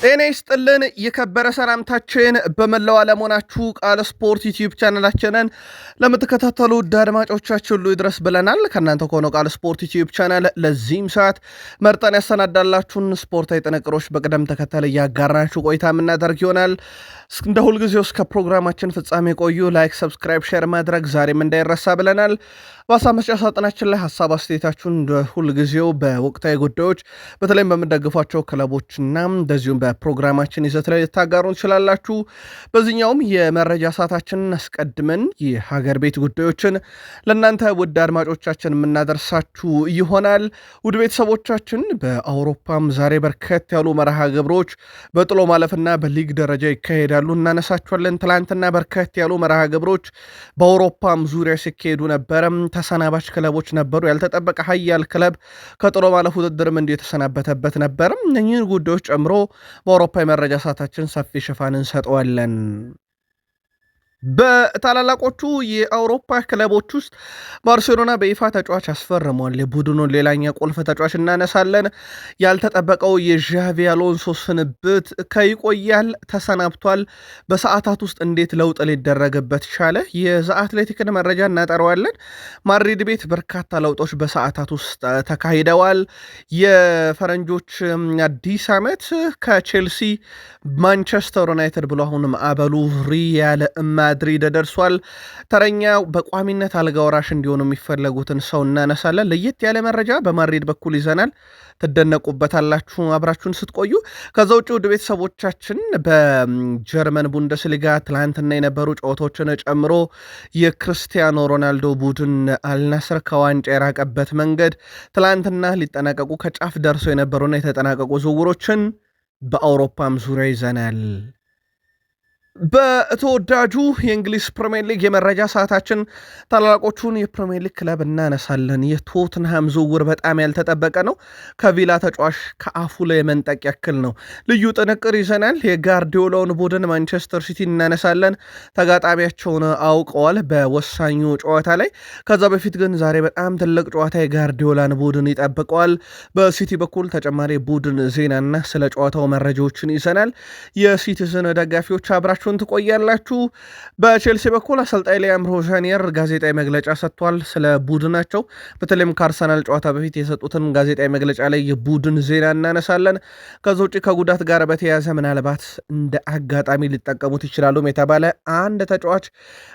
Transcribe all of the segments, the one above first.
ጤና ይስጥልን የከበረ ሰላምታችን በመላው ዓለም ሆናችሁ ቃል ስፖርት ዩቲዩብ ቻናላችንን ለምትከታተሉ ውድ አድማጮቻችን ሁሉ ይድረስ ብለናል። ከእናንተ ከሆነው ቃል ስፖርት ዩቲዩብ ቻናል ለዚህም ሰዓት መርጠን ያሰናዳላችሁን ስፖርታዊ ጥንቅሮች በቅደም ተከተል እያጋራችሁ ቆይታ የምናደርግ ይሆናል። እንደ ሁልጊዜው እስከ ፕሮግራማችን ፍጻሜ ቆዩ። ላይክ፣ ሰብስክራይብ፣ ሼር ማድረግ ዛሬም እንዳይረሳ ብለናል። በሀሳብ መስጫ ሳጥናችን ላይ ሀሳብ አስተያየታችሁን እንደ ሁልጊዜው በወቅታዊ ጉዳዮች በተለይም በምንደግፏቸው ክለቦችና እንደዚሁም በፕሮግራማችን ይዘት ላይ ልታጋሩ እንችላላችሁ። በዚህኛውም የመረጃ ሰዓታችንን አስቀድመን የሀገር ቤት ጉዳዮችን ለእናንተ ውድ አድማጮቻችን የምናደርሳችሁ ይሆናል። ውድ ቤተሰቦቻችን በአውሮፓም ዛሬ በርከት ያሉ መርሃ ግብሮች በጥሎ ማለፍና በሊግ ደረጃ ይካሄዳሉ፣ እናነሳቸዋለን። ትላንትና በርከት ያሉ መርሃ ግብሮች በአውሮፓም ዙሪያ ሲካሄዱ ነበረ። ተሰናባች ክለቦች ነበሩ። ያልተጠበቀ ሀያል ክለብ ከጥሎ ማለፍ ውድድርም እንዲሁ የተሰናበተበት ነበር። እነኚህን ጉዳዮች ጨምሮ በአውሮፓ የመረጃ ሰዓታችን ሰፊ ሽፋን እንሰጠዋለን። በታላላቆቹ የአውሮፓ ክለቦች ውስጥ ባርሴሎና በይፋ ተጫዋች አስፈርሟል። የቡድኑን ሌላኛ ቁልፍ ተጫዋች እናነሳለን። ያልተጠበቀው የዣቪ አሎንሶ ስንብት ከይቆያል ተሰናብቷል። በሰዓታት ውስጥ እንዴት ለውጥ ሊደረግበት ቻለ? የዘ አትሌቲክን መረጃ እናጠረዋለን። ማድሪድ ቤት በርካታ ለውጦች በሰዓታት ውስጥ ተካሂደዋል። የፈረንጆች አዲስ ዓመት ከቼልሲ ማንቸስተር ዩናይትድ ብሎ አሁን ማዕበሉ ሪያል ማድሪድ ደርሷል። ተረኛው በቋሚነት አልጋ ወራሽ እንዲሆኑ የሚፈለጉትን ሰው እናነሳለን። ለየት ያለ መረጃ በማድሪድ በኩል ይዘናል። ትደነቁበታላችሁ አብራችሁን ስትቆዩ። ከዛ ውጭ ውድ ቤተሰቦቻችን በጀርመን ቡንደስሊጋ ትላንትና የነበሩ ጨዋታዎችን ጨምሮ የክርስቲያኖ ሮናልዶ ቡድን አልናስር ከዋንጫ የራቀበት መንገድ፣ ትላንትና ሊጠናቀቁ ከጫፍ ደርሰው የነበሩና የተጠናቀቁ ዝውውሮችን በአውሮፓም ዙሪያ ይዘናል። በተወዳጁ የእንግሊዝ ፕሪሚየር ሊግ የመረጃ ሰዓታችን ታላላቆቹን የፕሪሚየር ሊግ ክለብ እናነሳለን። የቶትንሃም ዝውውር በጣም ያልተጠበቀ ነው። ከቪላ ተጫዋች ከአፉ ላይ መንጠቅ ያክል ነው። ልዩ ጥንቅር ይዘናል። የጋርዲዮላውን ቡድን ማንቸስተር ሲቲ እናነሳለን። ተጋጣሚያቸውን አውቀዋል በወሳኙ ጨዋታ ላይ። ከዛ በፊት ግን ዛሬ በጣም ትልቅ ጨዋታ የጋርዲዮላን ቡድን ይጠብቀዋል። በሲቲ በኩል ተጨማሪ ቡድን ዜናና ስለ ጨዋታው መረጃዎችን ይዘናል። የሲቲዝን ደጋፊዎች አብራችሁ ትቆያላችሁ። በቼልሲ በኩል አሰልጣኝ ሊያም ሮዣኒየር ጋዜጣዊ መግለጫ ሰጥቷል ስለ ቡድናቸው። በተለይም ከአርሰናል ጨዋታ በፊት የሰጡትን ጋዜጣዊ መግለጫ ላይ የቡድን ዜና እናነሳለን። ከዛ ውጭ ከጉዳት ጋር በተያያዘ ምናልባት እንደ አጋጣሚ ሊጠቀሙት ይችላሉ የተባለ አንድ ተጫዋች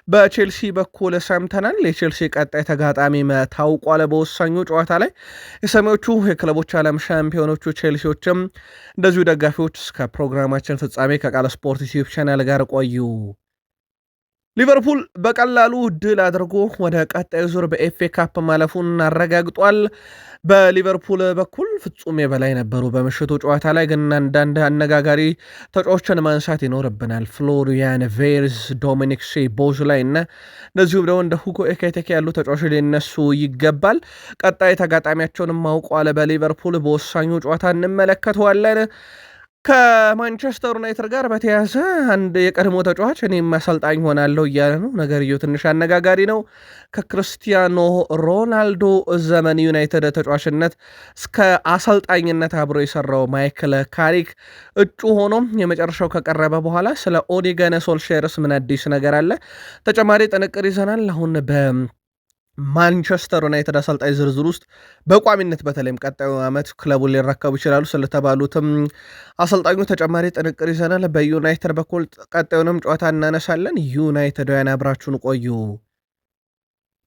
በቼልሲ በኩል ሰምተናል። የቼልሲ ቀጣይ ተጋጣሚ ታውቋል። በወሳኙ ጨዋታ ላይ የሰሜዎቹ የክለቦች ዓለም ሻምፒዮኖቹ ቼልሲዎችም እንደዚሁ ደጋፊዎች እስከ ፕሮግራማችን ፍጻሜ ከቃል ስፖርት ዩቲዩብ ቻናል ጋር ቆዩ። ሊቨርፑል በቀላሉ ድል አድርጎ ወደ ቀጣዩ ዙር በኤፍኤ ካፕ ማለፉን አረጋግጧል። በሊቨርፑል በኩል ፍጹም የበላይ ነበሩ። በምሽቱ ጨዋታ ላይ ግን አንዳንድ አነጋጋሪ ተጫዋቾችን ማንሳት ይኖርብናል። ፍሎሪያን ቬርዝ፣ ዶሚኒክ ሶቦስላይ እና እንደዚሁም ደግሞ እንደ ሁጎ ኤኪቲኬ ያሉ ተጫዋቾች ሊነሱ ይገባል። ቀጣይ ተጋጣሚያቸውንም አውቋል። በሊቨርፑል በወሳኙ ጨዋታ እንመለከተዋለን። ከማንቸስተር ዩናይትድ ጋር በተያያዘ አንድ የቀድሞ ተጫዋች እኔም አሰልጣኝ ሆናለሁ እያለ ነው። ነገርየው ትንሽ አነጋጋሪ ነው። ከክርስቲያኖ ሮናልዶ ዘመን ዩናይትድ ተጫዋችነት እስከ አሰልጣኝነት አብሮ የሰራው ማይክል ካሪክ እጩ ሆኖ የመጨረሻው ከቀረበ በኋላ ስለ ኦሌ ጉናር ሶልሼርስ ምን አዲስ ነገር አለ? ተጨማሪ ጥንቅር ይዘናል። አሁን ማንቸስተር ዩናይትድ አሰልጣኝ ዝርዝር ውስጥ በቋሚነት በተለይም ቀጣዩ ዓመት ክለቡን ሊረከቡ ይችላሉ ስለተባሉትም አሰልጣኙ ተጨማሪ ጥንቅር ይዘናል። በዩናይትድ በኩል ቀጣዩንም ጨዋታ እናነሳለን። ዩናይትዳውያን አብራችሁን ቆዩ።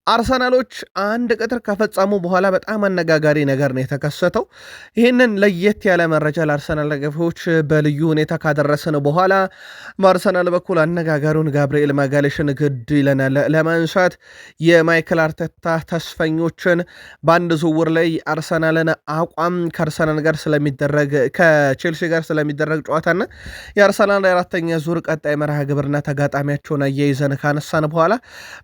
አርሰናሎች አንድ ቅጥር ከፈጸሙ በኋላ በጣም አነጋጋሪ ነገር ነው የተከሰተው። ይህንን ለየት ያለ መረጃ ለአርሰናል ደጋፊዎች በልዩ ሁኔታ ካደረስን በኋላ በአርሰናል በኩል አነጋጋሪውን ጋብርኤል ማጋሌሽን ግድ ይለናል ለማንሳት የማይክል አርቴታ ተስፈኞችን በአንድ ዝውውር ላይ አርሰናልን አቋም ከቼልሲ ጋር ስለሚደረግ ጨዋታና የአርሰናል የአራተኛ ዙር ቀጣይ መርሃ ግብርና ተጋጣሚያቸውን አያይዘን ካነሳን በኋላ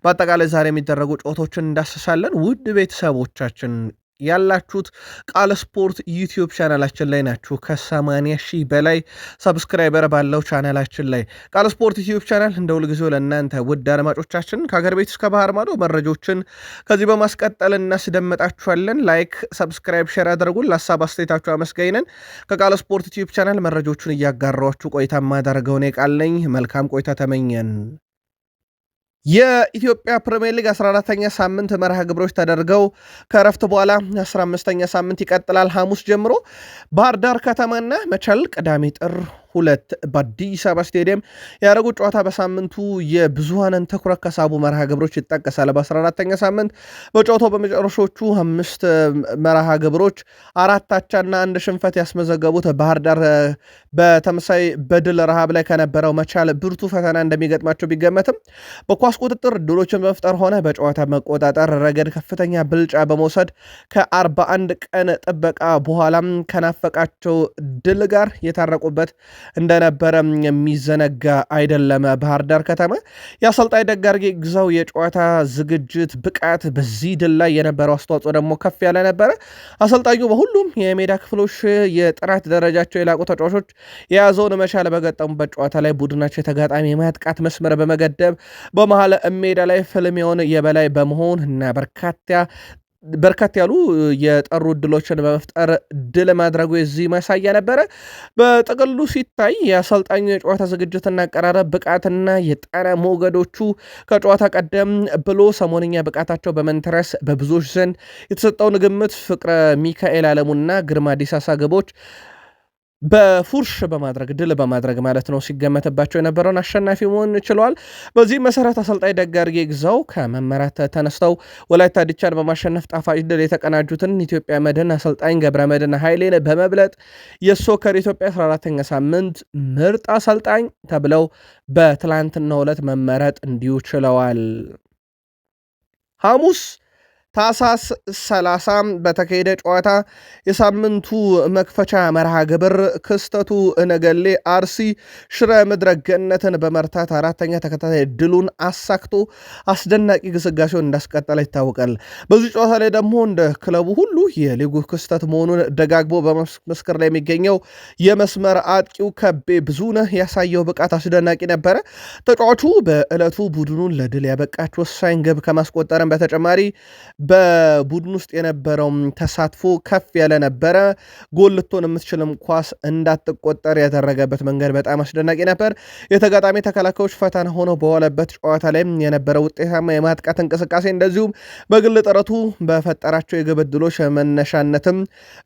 በአጠቃላይ ዛሬ የሚደረጉ ጨዋታዎችን እንዳስሳለን። ውድ ቤተሰቦቻችን ያላችሁት ቃል ስፖርት ዩቲዩብ ቻናላችን ላይ ናችሁ። ከ80 ሺህ በላይ ሰብስክራይበር ባለው ቻናላችን ላይ ቃል ስፖርት ዩቲዩብ ቻናል እንደ ሁልጊዜው ለእናንተ ውድ አድማጮቻችን ከሀገር ቤት እስከ ባህር ማዶ መረጆችን ከዚህ በማስቀጠል እናስደምጣችኋለን። ላይክ፣ ሰብስክራይብ፣ ሼር አድርጉን። ለሀሳብ አስተያየታችሁ አመስጋኝነን። ከቃል ስፖርት ዩቲዩብ ቻናል መረጆቹን እያጋራችሁ ቆይታ ማደረገውን ቃል ነኝ። መልካም ቆይታ ተመኘን። የኢትዮጵያ ፕሪሚየር ሊግ 14ተኛ ሳምንት መርሃ ግብሮች ተደርገው ከረፍት በኋላ 15ኛ ሳምንት ይቀጥላል። ሐሙስ ጀምሮ ባህር ዳር ከተማና መቻል ቅዳሜ ጥር 2 በአዲስ አበባ ስቴዲየም ያደረጉት ጨዋታ በሳምንቱ የብዙሃንን ትኩረት ከሳቡ መርሃ ግብሮች ይጠቀሳል። በ14ተኛ ሳምንት በጨዋታው በመጨረሾቹ 5 መርሃ ግብሮች 4 አቻና 1 ሽንፈት ያስመዘገቡት ባህር ዳር በተመሳይ በድል ረሃብ ላይ ከነበረው መቻል ብርቱ ፈተና እንደሚገጥማቸው ቢገመትም በኳስ ቁጥጥር ድሎችን በመፍጠር ሆነ በጨዋታ መቆጣጠር ረገድ ከፍተኛ ብልጫ በመውሰድ ከ41 ቀን ጥበቃ በኋላም ከናፈቃቸው ድል ጋር የታረቁበት እንደነበረ የሚዘነጋ አይደለም። ባህር ዳር ከተማ የአሰልጣኝ ደጋርጌ ግዛው የጨዋታ ዝግጅት ብቃት በዚህ ድል ላይ የነበረው አስተዋጽኦ ደግሞ ከፍ ያለ ነበረ። አሰልጣኙ በሁሉም የሜዳ ክፍሎች የጥራት ደረጃቸው የላቁ ተጫዋቾች የያዘውን መቻል በገጠሙበት ጨዋታ ላይ ቡድናቸው የተጋጣሚ የማጥቃት መስመር በመገደብ በመሃል ሜዳ ላይ ፍልሚያውን የበላይ በመሆን እና በርካታ ያሉ የጠሩ ድሎችን በመፍጠር ድል ማድረጉ የዚህ ማሳያ ነበረ። በጥቅሉ ሲታይ የአሰልጣኙ የጨዋታ ዝግጅትና አቀራረብ ብቃትና የጣና ሞገዶቹ ከጨዋታ ቀደም ብሎ ሰሞንኛ ብቃታቸው በመንተረስ በብዙዎች ዘንድ የተሰጠውን ግምት ፍቅረ ሚካኤል አለሙና ግርማ ዲሳሳ ግቦች በፉርሽ በማድረግ ድል በማድረግ ማለት ነው ሲገመትባቸው የነበረውን አሸናፊ መሆን ችለዋል። በዚህ መሰረት አሰልጣኝ ደጋርጌ ግዛው ከመመራት ተነስተው ወላይታ ዲቻን በማሸነፍ ጣፋጭ ድል የተቀናጁትን ኢትዮጵያ መድን አሰልጣኝ ገብረ መድን ኃይሌን በመብለጥ የሶከር ኢትዮጵያ 14ኛ ሳምንት ምርጥ አሰልጣኝ ተብለው በትላንትናው ዕለት መመረጥ እንዲሁ ችለዋል። ሐሙስ ታህሳስ 30 በተካሄደ ጨዋታ የሳምንቱ መክፈቻ መርሃ ግብር ክስተቱ ነገሌ አርሲ ሽረ ምድረ ገነትን በመርታት 4ኛ ተከታታይ ድሉን አሳክቶ አስደናቂ ግስጋሴውን እንዳስቀጠለ ይታወቃል። በዚህ ጨዋታ ላይ ደግሞ እንደ ክለቡ ሁሉ የሊጉ ክስተት መሆኑን ደጋግቦ በመስከር ላይ የሚገኘው የመስመር አጥቂው ከቤ ብዙነህ ያሳየው ብቃት አስደናቂ ነበረ። ተጫዋቹ በዕለቱ ቡድኑን ለድል ያበቃች ወሳኝ ግብ ከማስቆጠርም በተጨማሪ በቡድን ውስጥ የነበረው ተሳትፎ ከፍ ያለ ነበረ። ጎል ልትሆን የምትችልም ኳስ እንዳትቆጠር ያደረገበት መንገድ በጣም አስደናቂ ነበር። የተጋጣሚ ተከላካዮች ፈተና ሆነው በዋለበት ጨዋታ ላይ የነበረው ውጤታማ የማጥቃት እንቅስቃሴ እንደዚሁም በግል ጥረቱ በፈጠራቸው የግብ ዕድሎች መነሻነትም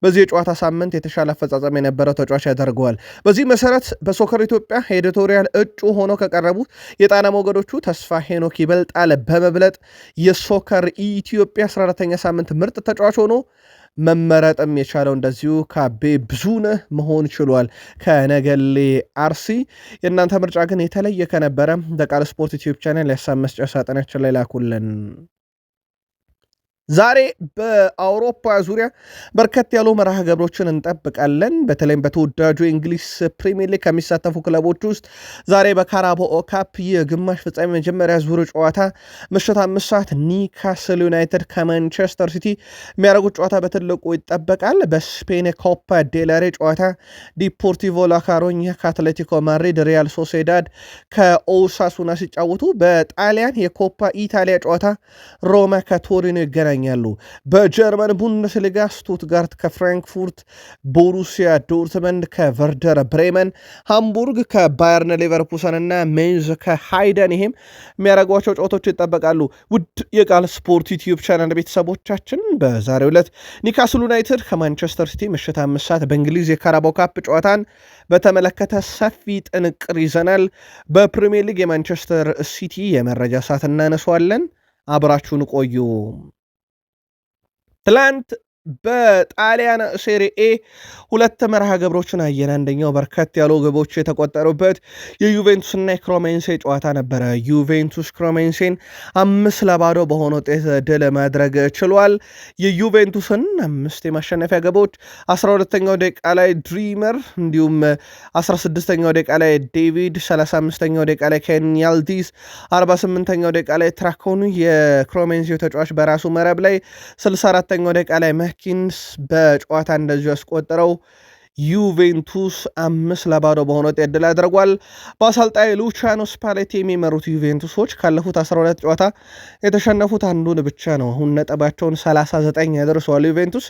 በዚህ የጨዋታ ሳምንት የተሻለ አፈጻጸም የነበረው ተጫዋች ያደርገዋል። በዚህ መሰረት በሶከር ኢትዮጵያ ኤዲቶሪያል እጩ ሆነው ከቀረቡት የጣና ሞገዶቹ ተስፋ ሄኖክ ይበልጣል በመብለጥ የሶከር ኢትዮጵያ 14ኛ ሳምንት ምርጥ ተጫዋች ሆኖ መመረጥም የቻለው እንደዚሁ ካቤ ብዙነህ መሆን ችሏል ከነገሌ አርሲ። የእናንተ ምርጫ ግን የተለየ ከነበረ በቃል ስፖርት ዩቲዩብ ቻናል የሀሳብ መስጫ ሳጥናችን ላይ ላኩልን። ዛሬ በአውሮፓ ዙሪያ በርከት ያሉ መርሃ ግብሮችን እንጠብቃለን። በተለይም በተወዳጁ የእንግሊዝ ፕሪሚየር ሊግ ከሚሳተፉ ክለቦች ውስጥ ዛሬ በካራባኦ ካፕ የግማሽ ፍጻሜ መጀመሪያ ዙር ጨዋታ ምሽት 5 ሰዓት ኒካስል ዩናይትድ ከማንቸስተር ሲቲ የሚያደርጉት ጨዋታ በትልቁ ይጠበቃል። በስፔን ኮፓ ዴላሬ ጨዋታ ዲፖርቲቮ ላካሮኛ ከአትሌቲኮ ማድሪድ፣ ሪያል ሶሴዳድ ከኦሳሱና ሲጫወቱ፣ በጣሊያን የኮፓ ኢታሊያ ጨዋታ ሮማ ከቶሪኖ ይገናኛል። በጀርመን ቡንደስሊጋ ስቱትጋርት ከፍራንክፉርት፣ ቦሩሲያ ዶርትመንድ ከቨርደር ብሬመን፣ ሃምቡርግ ከባየርን ሌቨርኩሰን እና ሜንዝ ከሃይደንሄም የሚያደርጓቸው ጨዋታዎች ይጠበቃሉ። ውድ የቃል ስፖርት ዩቲዩብ ቻናል ቤተሰቦቻችን በዛሬው ዕለት ኒካስል ዩናይትድ ከማንቸስተር ሲቲ ምሽት 5 ሰዓት በእንግሊዝ የካራባኦ ካፕ ጨዋታን በተመለከተ ሰፊ ጥንቅር ይዘናል። በፕሪሚየር ሊግ የማንቸስተር ሲቲ የመረጃ ሰዓት እናነሷለን። አብራችሁን ቆዩ። ትላንት በጣሊያን ሴሪኤ 2 መርሃ ግብሮችን አየን። አንደኛው በርከት ያሉ ግቦች የተቆጠሩበት የዩቬንቱስና የክሮሜንሴ ጨዋታ ነበረ። ዩቬንቱስ ክሮሜንሴን 5-0 በሆነ ውጤት ድል ማድረግ ችሏል። የዩቬንቱስን 5 የማሸነፊያ ግቦች 12ኛው ደቂቃ ላይ ድሪመር፣ እንዲሁም 16ኛው ደቂቃ ላይ ዴቪድ፣ 35ኛው ደቂቃ ላይ ኬንያልዲስ፣ 48ኛው ደቂቃ ላይ ትራኮኒ የክሮሜንሴ ተጫዋች በራሱ መረብ ላይ፣ 64ኛው ደቂቃ ላይ አትኪንስ በጨዋታ እንደዚሁ ያስቆጠረው ዩቬንቱስ 5-0 በሆነ ውጤት ድል አድርጓል። በአሰልጣኝ ሉቺያኖ ስፓሌቲ የሚመሩት ዩቬንቱሶች ካለፉት 12 ጨዋታ የተሸነፉት አንዱን ብቻ ነው። አሁን ነጥባቸውን 39 ያደርሰዋል። ዩቬንቱስ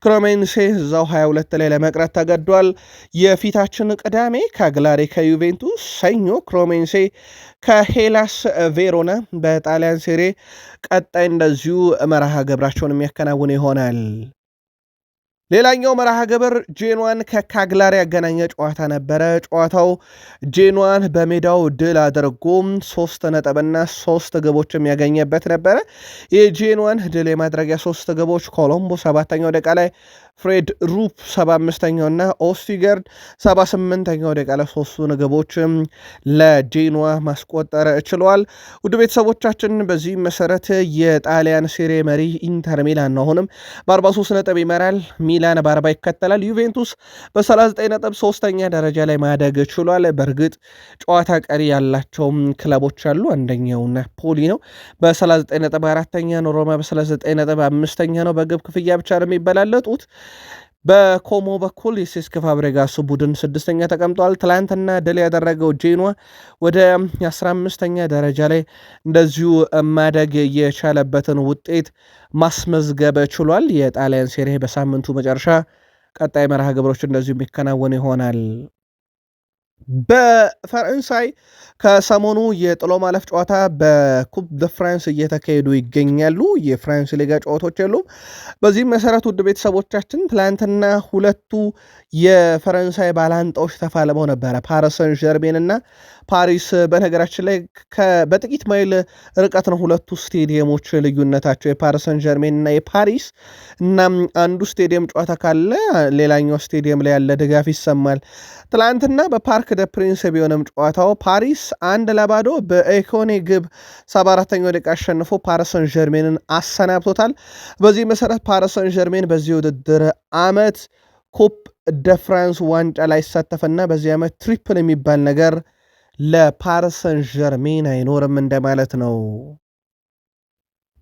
ክሮሜንሴ እዛው 22 ላይ ለመቅረት ተገዷል። የፊታችን ቅዳሜ ካግላሪ ከዩቬንቱስ፣ ሰኞ ክሮሜንሴ ከሄላስ ቬሮና በጣሊያን ሴሬ ቀጣይ እንደዚሁ መርሃ ግብራቸውን የሚያከናውን ይሆናል። ሌላኛው መርሃ ግብር ጄኗን ከካግላሪ ያገናኘ ጨዋታ ነበረ። ጨዋታው ጄኗን በሜዳው ድል አድርጎም 3 ነጥብና 3 ግቦች የሚያገኘበት ነበረ። የጄኗን ድል የማድረጊያ 3 ግቦች ኮሎምቦ 7ኛው ደቂቃ ላይ፣ ፍሬድ ሩፕ 75ኛው እና ኦስቲገርድ 78ኛው ደቂቃ ላይ 3ቱን ግቦች ለጄኗ ማስቆጠር ችለዋል። ውድ ቤተሰቦቻችን በዚህ መሰረት የጣሊያን ሴሬ መሪ ኢንተር ሚላን ነው አሁንም በ43 ነጥብ ይመራል። ሚላን በ40 ይከተላል። ዩቬንቱስ በ39 ነጥብ 3ኛ ደረጃ ላይ ማደግ ችሏል። በእርግጥ ጨዋታ ቀሪ ያላቸውም ክለቦች አሉ። አንደኛው ናፖሊ ነው በ39 ነጥብ 4ኛ ነው። ሮማ በ39 ነጥብ 5ኛ ነው። በግብ ክፍያ ብቻ ነው የሚበላለጡት። በኮሞ በኩል የሴስክ ፋብሬጋስ ቡድን 6ኛ ተቀምጧል። ትላንትና ድል ያደረገው ጄኗ ወደ 15ኛ ደረጃ ላይ እንደዚሁ ማደግ የቻለበትን ውጤት ማስመዝገብ ችሏል። የጣሊያን ሴሪ በሳምንቱ መጨረሻ ቀጣይ መርሃ ግብሮች እንደዚሁ የሚከናወን ይሆናል። በፈረንሳይ ከሰሞኑ የጥሎ ማለፍ ጨዋታ በኩፕ ደ ፍራንስ እየተካሄዱ ይገኛሉ። የፍራንስ ሊጋ ጨዋታዎች የሉም። በዚህም መሰረት ውድ ቤተሰቦቻችን ትላንትና ሁለቱ የፈረንሳይ ባላንጣዎች ተፋልመው ነበረ፣ ፓሪስ ሰን ዠርሜን እና ፓሪስ። በነገራችን ላይ በጥቂት ማይል ርቀት ነው ሁለቱ ስቴዲየሞች ልዩነታቸው፣ የፓሪስ ሰን ዠርሜን እና የፓሪስ። እናም አንዱ ስቴዲየም ጨዋታ ካለ ሌላኛው ስቴዲየም ላይ ያለ ድጋፍ ይሰማል። ትላንትና በፓርክ ደ ፕሪንስ ቢሆንም ጨዋታው ፓሪስ 1-0 በኤኮኔ ግብ 74ኛው ደቂቃ አሸንፎ ፓሪስ ሰን ዠርሜንን አሰናብቶታል። በዚህ መሰረት ፓሪስ ሰን ዠርሜን በዚህ ውድድር ዓመት ኩፕ ደ ፍራንስ ዋንጫ ላይ ይሳተፍና በዚህ ዓመት ትሪፕል የሚባል ነገር ለፓሪስ ሰን ዠርሜን አይኖርም እንደማለት ነው።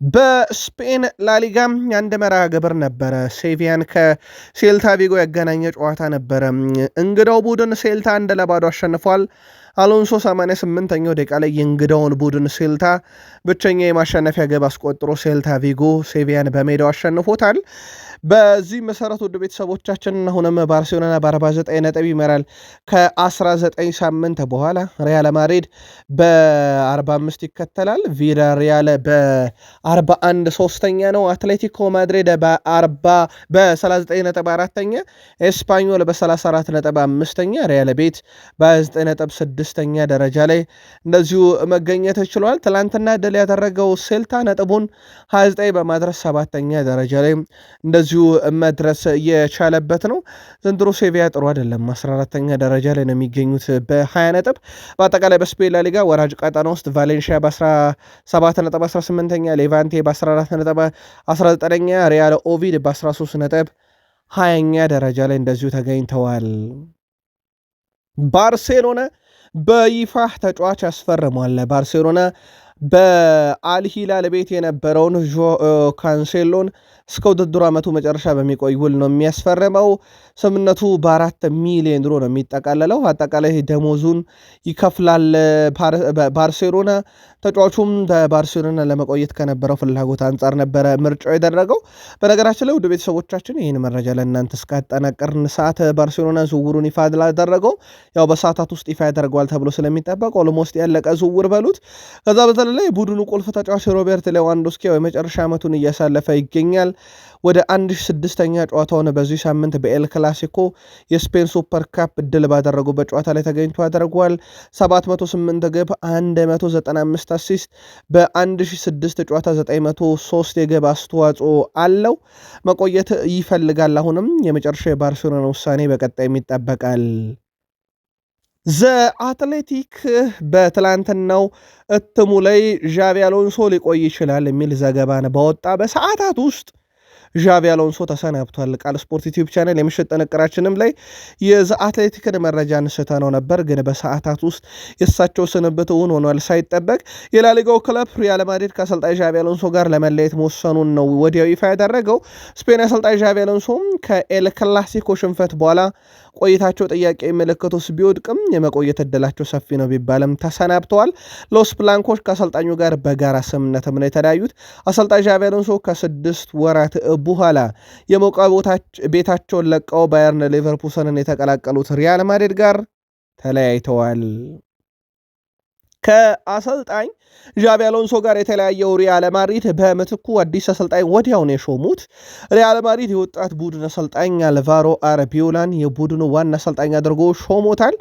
በስፔን ላሊጋም የአንድ መርሃ ግብር ነበረ። ሴቪያን ከሴልታ ቪጎ ያገናኘ ጨዋታ ነበረ። እንግዳው ቡድን ሴልታ 1-0 አሸንፏል። አሎንሶ 88ኛው ደቂቃ ላይ የእንግዳውን ቡድን ሴልታ ብቸኛ የማሸነፊያ ግብ አስቆጥሮ ሴልታ ቪጎ ሴቪያን በሜዳው አሸንፎታል። በዚህ መሰረት ውድ ቤተሰቦቻችን አሁንም ባርሴሎና በ49 ነጥብ ይመራል። ከ19 ሳምንት በኋላ ሪያል ማድሪድ በ45 ይከተላል። ቪላሪያል በ41 ሶስተኛ ነው። አትሌቲኮ ማድሪድ በ39 ነጥብ 4ኛ፣ ኤስፓኞል በ34 ነጥብ 5ኛ፣ ሪያል ቤት በ29 ነጥብ 6ኛ ደረጃ ላይ እንደዚሁ መገኘት ችሏል። ትላንትና ድል ያደረገው ሴልታ ነጥቡን 29 በማድረስ 7ኛ ደረጃ ላይ እንደዚሁ መድረስ የቻለበት ነው። ዘንድሮ ሴቪያ ጥሩ አይደለም። 14ኛ ደረጃ ላይ ነው የሚገኙት በ20 ነጥብ። በአጠቃላይ በስፔን ላሊጋ ወራጅ ቀጠና ውስጥ ቫሌንሺያ በ17 ነጥብ 18ኛ፣ ሌቫንቴ በ14 ነጥብ 19ኛ፣ ሪያል ኦቪድ በ13 ነጥብ 20ኛ ደረጃ ላይ እንደዚሁ ተገኝተዋል። ባርሴሎና በይፋ ተጫዋች ያስፈርሟል። ባርሴሎና በአልሂላል ቤት የነበረውን ካንሴሎን እስከ ውድድሩ ዓመቱ መጨረሻ በሚቆይ ውል ነው የሚያስፈርመው። ስምነቱ በ4 ሚሊዮን ዩሮ ነው የሚጠቃለለው። አጠቃላይ ደሞዙን ይከፍላል ባርሴሎና። ተጫዋቹም በባርሴሎና ለመቆየት ከነበረው ፍላጎት አንጻር ነበረ ምርጫው የደረገው። በነገራችን ላይ ውድ ቤተሰቦቻችን ይህን መረጃ ለእናንተ እስካጠናቀርን ሰዓት ባርሴሎና ዝውውሩን ይፋ አላደረገው። ያው በሰዓታት ውስጥ ይፋ ያደርገዋል ተብሎ ስለሚጠበቅ ኦልሞስት ያለቀ ዝውውር በሉት። ከዛ በተለይ ቡድኑ ቁልፍ ተጫዋች ሮቤርት ሌዋንዶስኪ የመጨረሻ ዓመቱን እያሳለፈ ይገኛል። ወደ 1006ኛ ጨዋታውን በዚህ ሳምንት በኤል ክላሲኮ የስፔን ሱፐር ካፕ ድል ባደረጉበት ጨዋታ ላይ ተገኝቶ ያደርጓል። 708 ግብ፣ 195 አሲስት፣ በ1006 ጨዋታ 903 የግብ አስተዋጽኦ አለው። መቆየት ይፈልጋል። አሁንም የመጨረሻ የባርሴሎና ውሳኔ በቀጣይ ይጠበቃል። አትሌቲክ በትላንትናው እትሙ ላይ ዣቪ አሎንሶ ሊቆይ ይችላል የሚል ዘገባን በወጣ በሰዓታት ውስጥ ዣቪ አሎንሶ ተሰናብቷል። ቃል ስፖርት ዩቲዩብ ቻናል የምሽት ጥንቅራችንም ላይ የዘ አትሌቲክን መረጃ አንስተነው ነበር፣ ግን በሰዓታት ውስጥ የእሳቸው ስንብት እውን ሆኗል ሳይጠበቅ። የላሊጋው ክለብ ሪያል ማድሪድ ከአሰልጣኝ ዣቪ አሎንሶ ጋር ለመለየት መወሰኑን ነው ወዲያው ይፋ ያደረገው። ስፔን አሰልጣኝ ዣቪ አሎንሶም ከኤል ክላሲኮ ሽንፈት በኋላ ቆይታቸው ጥያቄ ምልክት ውስጥ ቢወድቅም የመቆየት እድላቸው ሰፊ ነው ቢባልም ተሰናብተዋል። ሎስ ብላንኮች ከአሰልጣኙ ጋር በጋራ ስምምነትም ነው የተለያዩት። አሰልጣኝ ዣቪ አሎንሶ ከ6 ወራት በኋላ የሞቀ ቤታቸውን ለቀው ባየርን ሌቨርኩሰንን የተቀላቀሉት ሪያል ማድሪድ ጋር ተለያይተዋል። ከአሰልጣኝ ዣቪ አሎንሶ ጋር የተለያየው ሪያል ማድሪድ በምትኩ አዲስ አሰልጣኝ ወዲያውን የሾሙት ሪያል ማድሪድ የወጣት ቡድን አሰልጣኝ አልቫሮ አረቢዮላን የቡድኑ ዋና አሰልጣኝ አድርጎ ሾሞታል።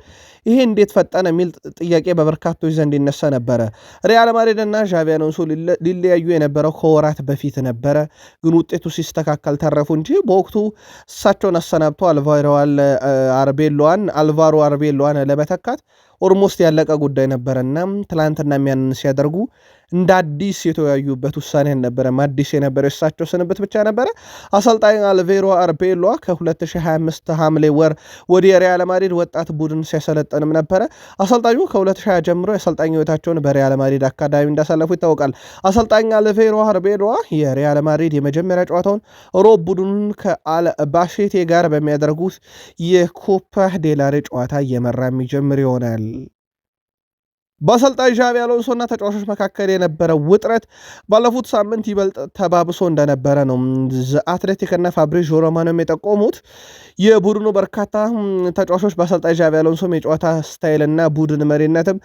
ይሄ እንዴት ፈጠነ የሚል ጥያቄ በበርካቶች ዘንድ ይነሳ ነበረ። ሪያል ማድሪድ እና ዣቪ አሎንሶ ሊለያዩ የነበረው ከወራት በፊት ነበረ፣ ግን ውጤቱ ሲስተካከል ተረፉ እንጂ በወቅቱ እሳቸውን አሰናብቶ አልቫሮ አርቤሎዋን ለመተካት ኦልሞስት ያለቀ ጉዳይ ነበረና ትላንትና የሚያንን ሲያደርጉ እንደ አዲስ የተወያዩበት ውሳኔ አልነበረም። አዲስ የነበረው የእሳቸው ስንብት ብቻ ነበረ። አሰልጣኝ አልቬሮ አርቤሎዋ ከ2025 ሐምሌ ወር ወደ ሪያል ማድሪድ ወጣት ቡድን ሲያሰለጥንም ነበረ። አሰልጣኙ ከ2020 ጀምሮ የአሰልጣኝ ሕይወታቸውን በሪያል ማድሪድ አካዳሚ እንዳሳለፉ ይታወቃል። አሰልጣኝ አልቬሮ አርቤሎዋ የሪያል ማድሪድ የመጀመሪያ ጨዋታውን ሮብ ቡድኑን ከአልባሼቴ ጋር በሚያደርጉት የኮፓ ዴላሬ ጨዋታ እየመራ የሚጀምር ይሆናል። በአሰልጣኝ ዣቪ አሎንሶና ተጫዋቾች መካከል የነበረው ውጥረት ባለፉት ሳምንት ይበልጥ ተባብሶ እንደነበረ ነው አትሌቲክ እና ፋብሪዚዮ ሮማኖም የጠቆሙት። የቡድኑ በርካታ ተጫዋቾች በአሰልጣኝ ዣቪ አሎንሶም የጨዋታ ስታይልና ቡድን መሪነትም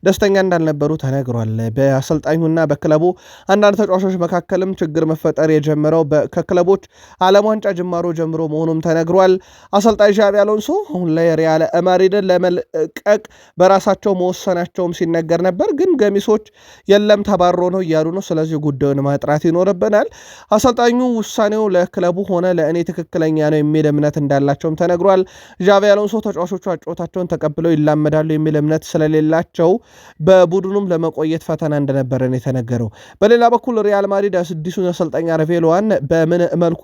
ደስተኛ እንዳልነበሩ ተነግሯል። በአሰልጣኙና በክለቡ አንዳንድ ተጫዋቾች መካከልም ችግር መፈጠር የጀመረው ከክለቦች ዓለም ዋንጫ ጅማሮ ጀምሮ መሆኑም ተነግሯል። አሰልጣኝ ዣቪ አሎንሶ አሁን ላይ ሪያል ማድሪድን ለመልቀቅ በራሳቸው መወሰናቸውም ሲነገር ነበር። ግን ገሚሶች የለም ተባሮ ነው እያሉ ነው። ስለዚህ ጉዳዩን ማጥራት ይኖርብናል። አሰልጣኙ ውሳኔው ለክለቡ ሆነ ለእኔ ትክክለኛ ነው የሚል እምነት እንዳላቸውም ተነግሯል። ዣቪ አሎንሶ ተጫዋቾቹ አጨዋወታቸውን ተቀብለው ይላመዳሉ የሚል እምነት ስለሌላቸው በቡድኑም ለመቆየት ፈተና እንደነበረ ነው የተነገረው። በሌላ በኩል ሪያል ማድሪድ አዲሱን አሰልጣኝ አርቤሎዋን በምን መልኩ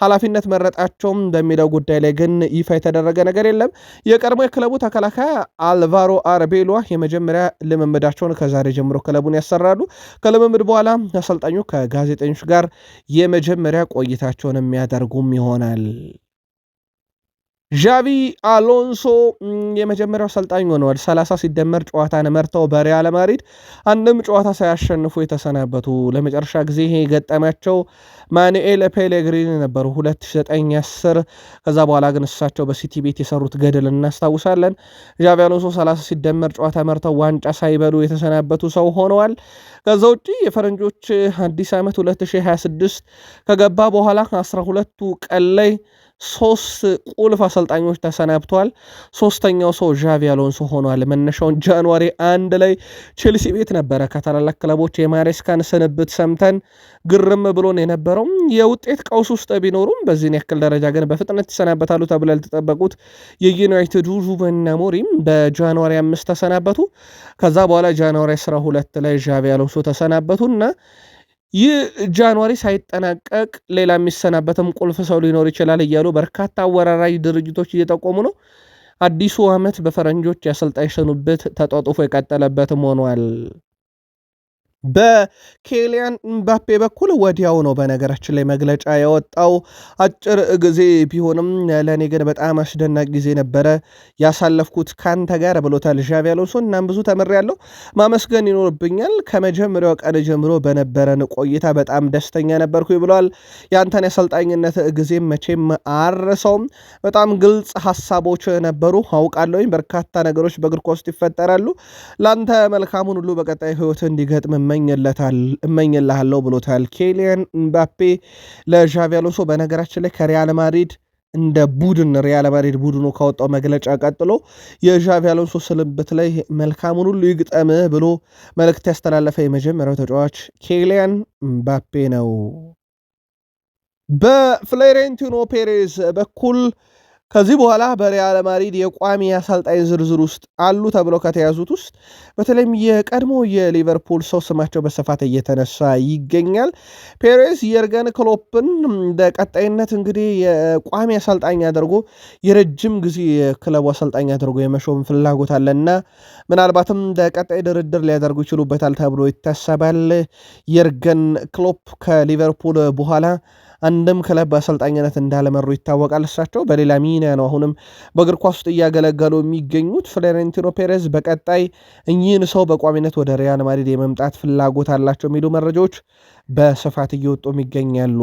ኃላፊነት መረጣቸውም በሚለው ጉዳይ ላይ ግን ይፋ የተደረገ ነገር የለም። የቀድሞ የክለቡ ተከላካይ አልቫሮ አርቤሎዋ የመጀመሪያ ልምምዳቸውን ከዛሬ ጀምሮ ክለቡን ያሰራሉ። ከልምምድ በኋላ አሰልጣኙ ከጋዜጠኞች ጋር የመጀመሪያ ቆይታቸውን የሚያደርጉም ይሆናል። ዣቪ አሎንሶ የመጀመሪያው አሰልጣኝ ሆነዋል። 30 ሲደመር ጨዋታን መርተው በሪያል ማድሪድ አንድም ጨዋታ ሳያሸንፉ የተሰናበቱ። ለመጨረሻ ጊዜ የገጠማቸው ማኑኤል ፔሌግሪኒ ነበሩ 2009-10። ከዛ በኋላ ግን እሳቸው በሲቲ ቤት የሰሩት ገድል እናስታውሳለን። ዣቪ አሎንሶ 30 ሲደመር ጨዋታ መርተው ዋንጫ ሳይበሉ የተሰናበቱ ሰው ሆነዋል። ከዛ ውጪ የፈረንጆች አዲስ ዓመት 2026 ከገባ በኋላ 12ቱ ቀን ላይ 3 ቁልፍ አሰልጣኞች ተሰናብተዋል። ሶስተኛው ሰው ዣቪ አሎንሶ ሆኗል። መነሻውን ጃንዋሪ 1 ላይ ቼልሲ ቤት ነበረ። ከታላላቅ ክለቦች የማሬስካን ስንብት ሰምተን ግርም ብሎን የነበረው የውጤት ቀውስ ውስጥ ቢኖሩም በዚህን ያክል ደረጃ ግን በፍጥነት ይሰናበታሉ ተብለው ያልተጠበቁት የዩናይትዱ ሩበን አሞሪም በጃንዋሪ 5 ተሰናበቱ። ከዛ በኋላ ጃንዋሪ 12 ላይ ዣቪ አሎንሶ ተሰናበቱና ይህ ጃንዋሪ ሳይጠናቀቅ ሌላ የሚሰናበትም ቁልፍ ሰው ሊኖር ይችላል እያሉ በርካታ አወራራጅ ድርጅቶች እየጠቆሙ ነው። አዲሱ ዓመት በፈረንጆች የአሰልጣኝ ስንብት ተጧጡፎ የቀጠለበትም ሆኗል። በኬሊያን ምባፔ በኩል ወዲያው ነው በነገራችን ላይ መግለጫ ያወጣው። አጭር ጊዜ ቢሆንም ለእኔ ግን በጣም አስደናቂ ጊዜ ነበረ ያሳለፍኩት ካንተ ጋር ብሎታል ዣቪ አሎንሶ። እናም ብዙ ተምሬያለሁ፣ ማመስገን ይኖርብኛል። ከመጀመሪያው ቀን ጀምሮ በነበረን ቆይታ በጣም ደስተኛ ነበርኩ ብለዋል። የአንተን የአሰልጣኝነት ጊዜም መቼም አረሰውም። በጣም ግልጽ ሀሳቦች ነበሩ። አውቃለሁኝ በርካታ ነገሮች በእግር ኳስ ይፈጠራሉ። ለአንተ መልካሙን ሁሉ በቀጣይ ህይወት እንዲገጥም እመኝልሃለሁ ብሎታል ኬሊያን ምባፔ ለዣቪ አሎንሶ። በነገራችን ላይ ከሪያል ማድሪድ እንደ ቡድን ሪያል ማድሪድ ቡድኑ ካወጣው መግለጫ ቀጥሎ የዣቪ አሎንሶ ስንብት ላይ መልካሙን ሁሉ ይግጠምህ ብሎ መልእክት ያስተላለፈ የመጀመሪያው ተጫዋች ኬሊያን ምባፔ ነው። በፍሎሬንቲኖ ፔሬዝ በኩል ከዚህ በኋላ በሪያል ማድሪድ የቋሚ አሰልጣኝ ዝርዝር ውስጥ አሉ ተብለው ከተያዙት ውስጥ በተለይም የቀድሞ የሊቨርፑል ሰው ስማቸው በስፋት እየተነሳ ይገኛል። ፔሬዝ የርገን ክሎፕን በቀጣይነት እንግዲህ የቋሚ አሰልጣኝ አድርጎ የረጅም ጊዜ የክለቡ አሰልጣኝ አድርጎ የመሾም ፍላጎት አለና ምናልባትም በቀጣይ ድርድር ሊያደርጉ ይችሉበታል ተብሎ ይታሰባል። የርገን ክሎፕ ከሊቨርፑል በኋላ አንድም ክለብ በአሰልጣኝነት እንዳለመሩ ይታወቃል። እሳቸው በሌላ ሚና ነው አሁንም በእግር ኳስ ውስጥ እያገለገሉ የሚገኙት። ፍሎሬንቲኖ ፔሬዝ በቀጣይ እኚህን ሰው በቋሚነት ወደ ሪያል ማድሪድ የመምጣት ፍላጎት አላቸው የሚሉ መረጃዎች በስፋት እየወጡ ይገኛሉ።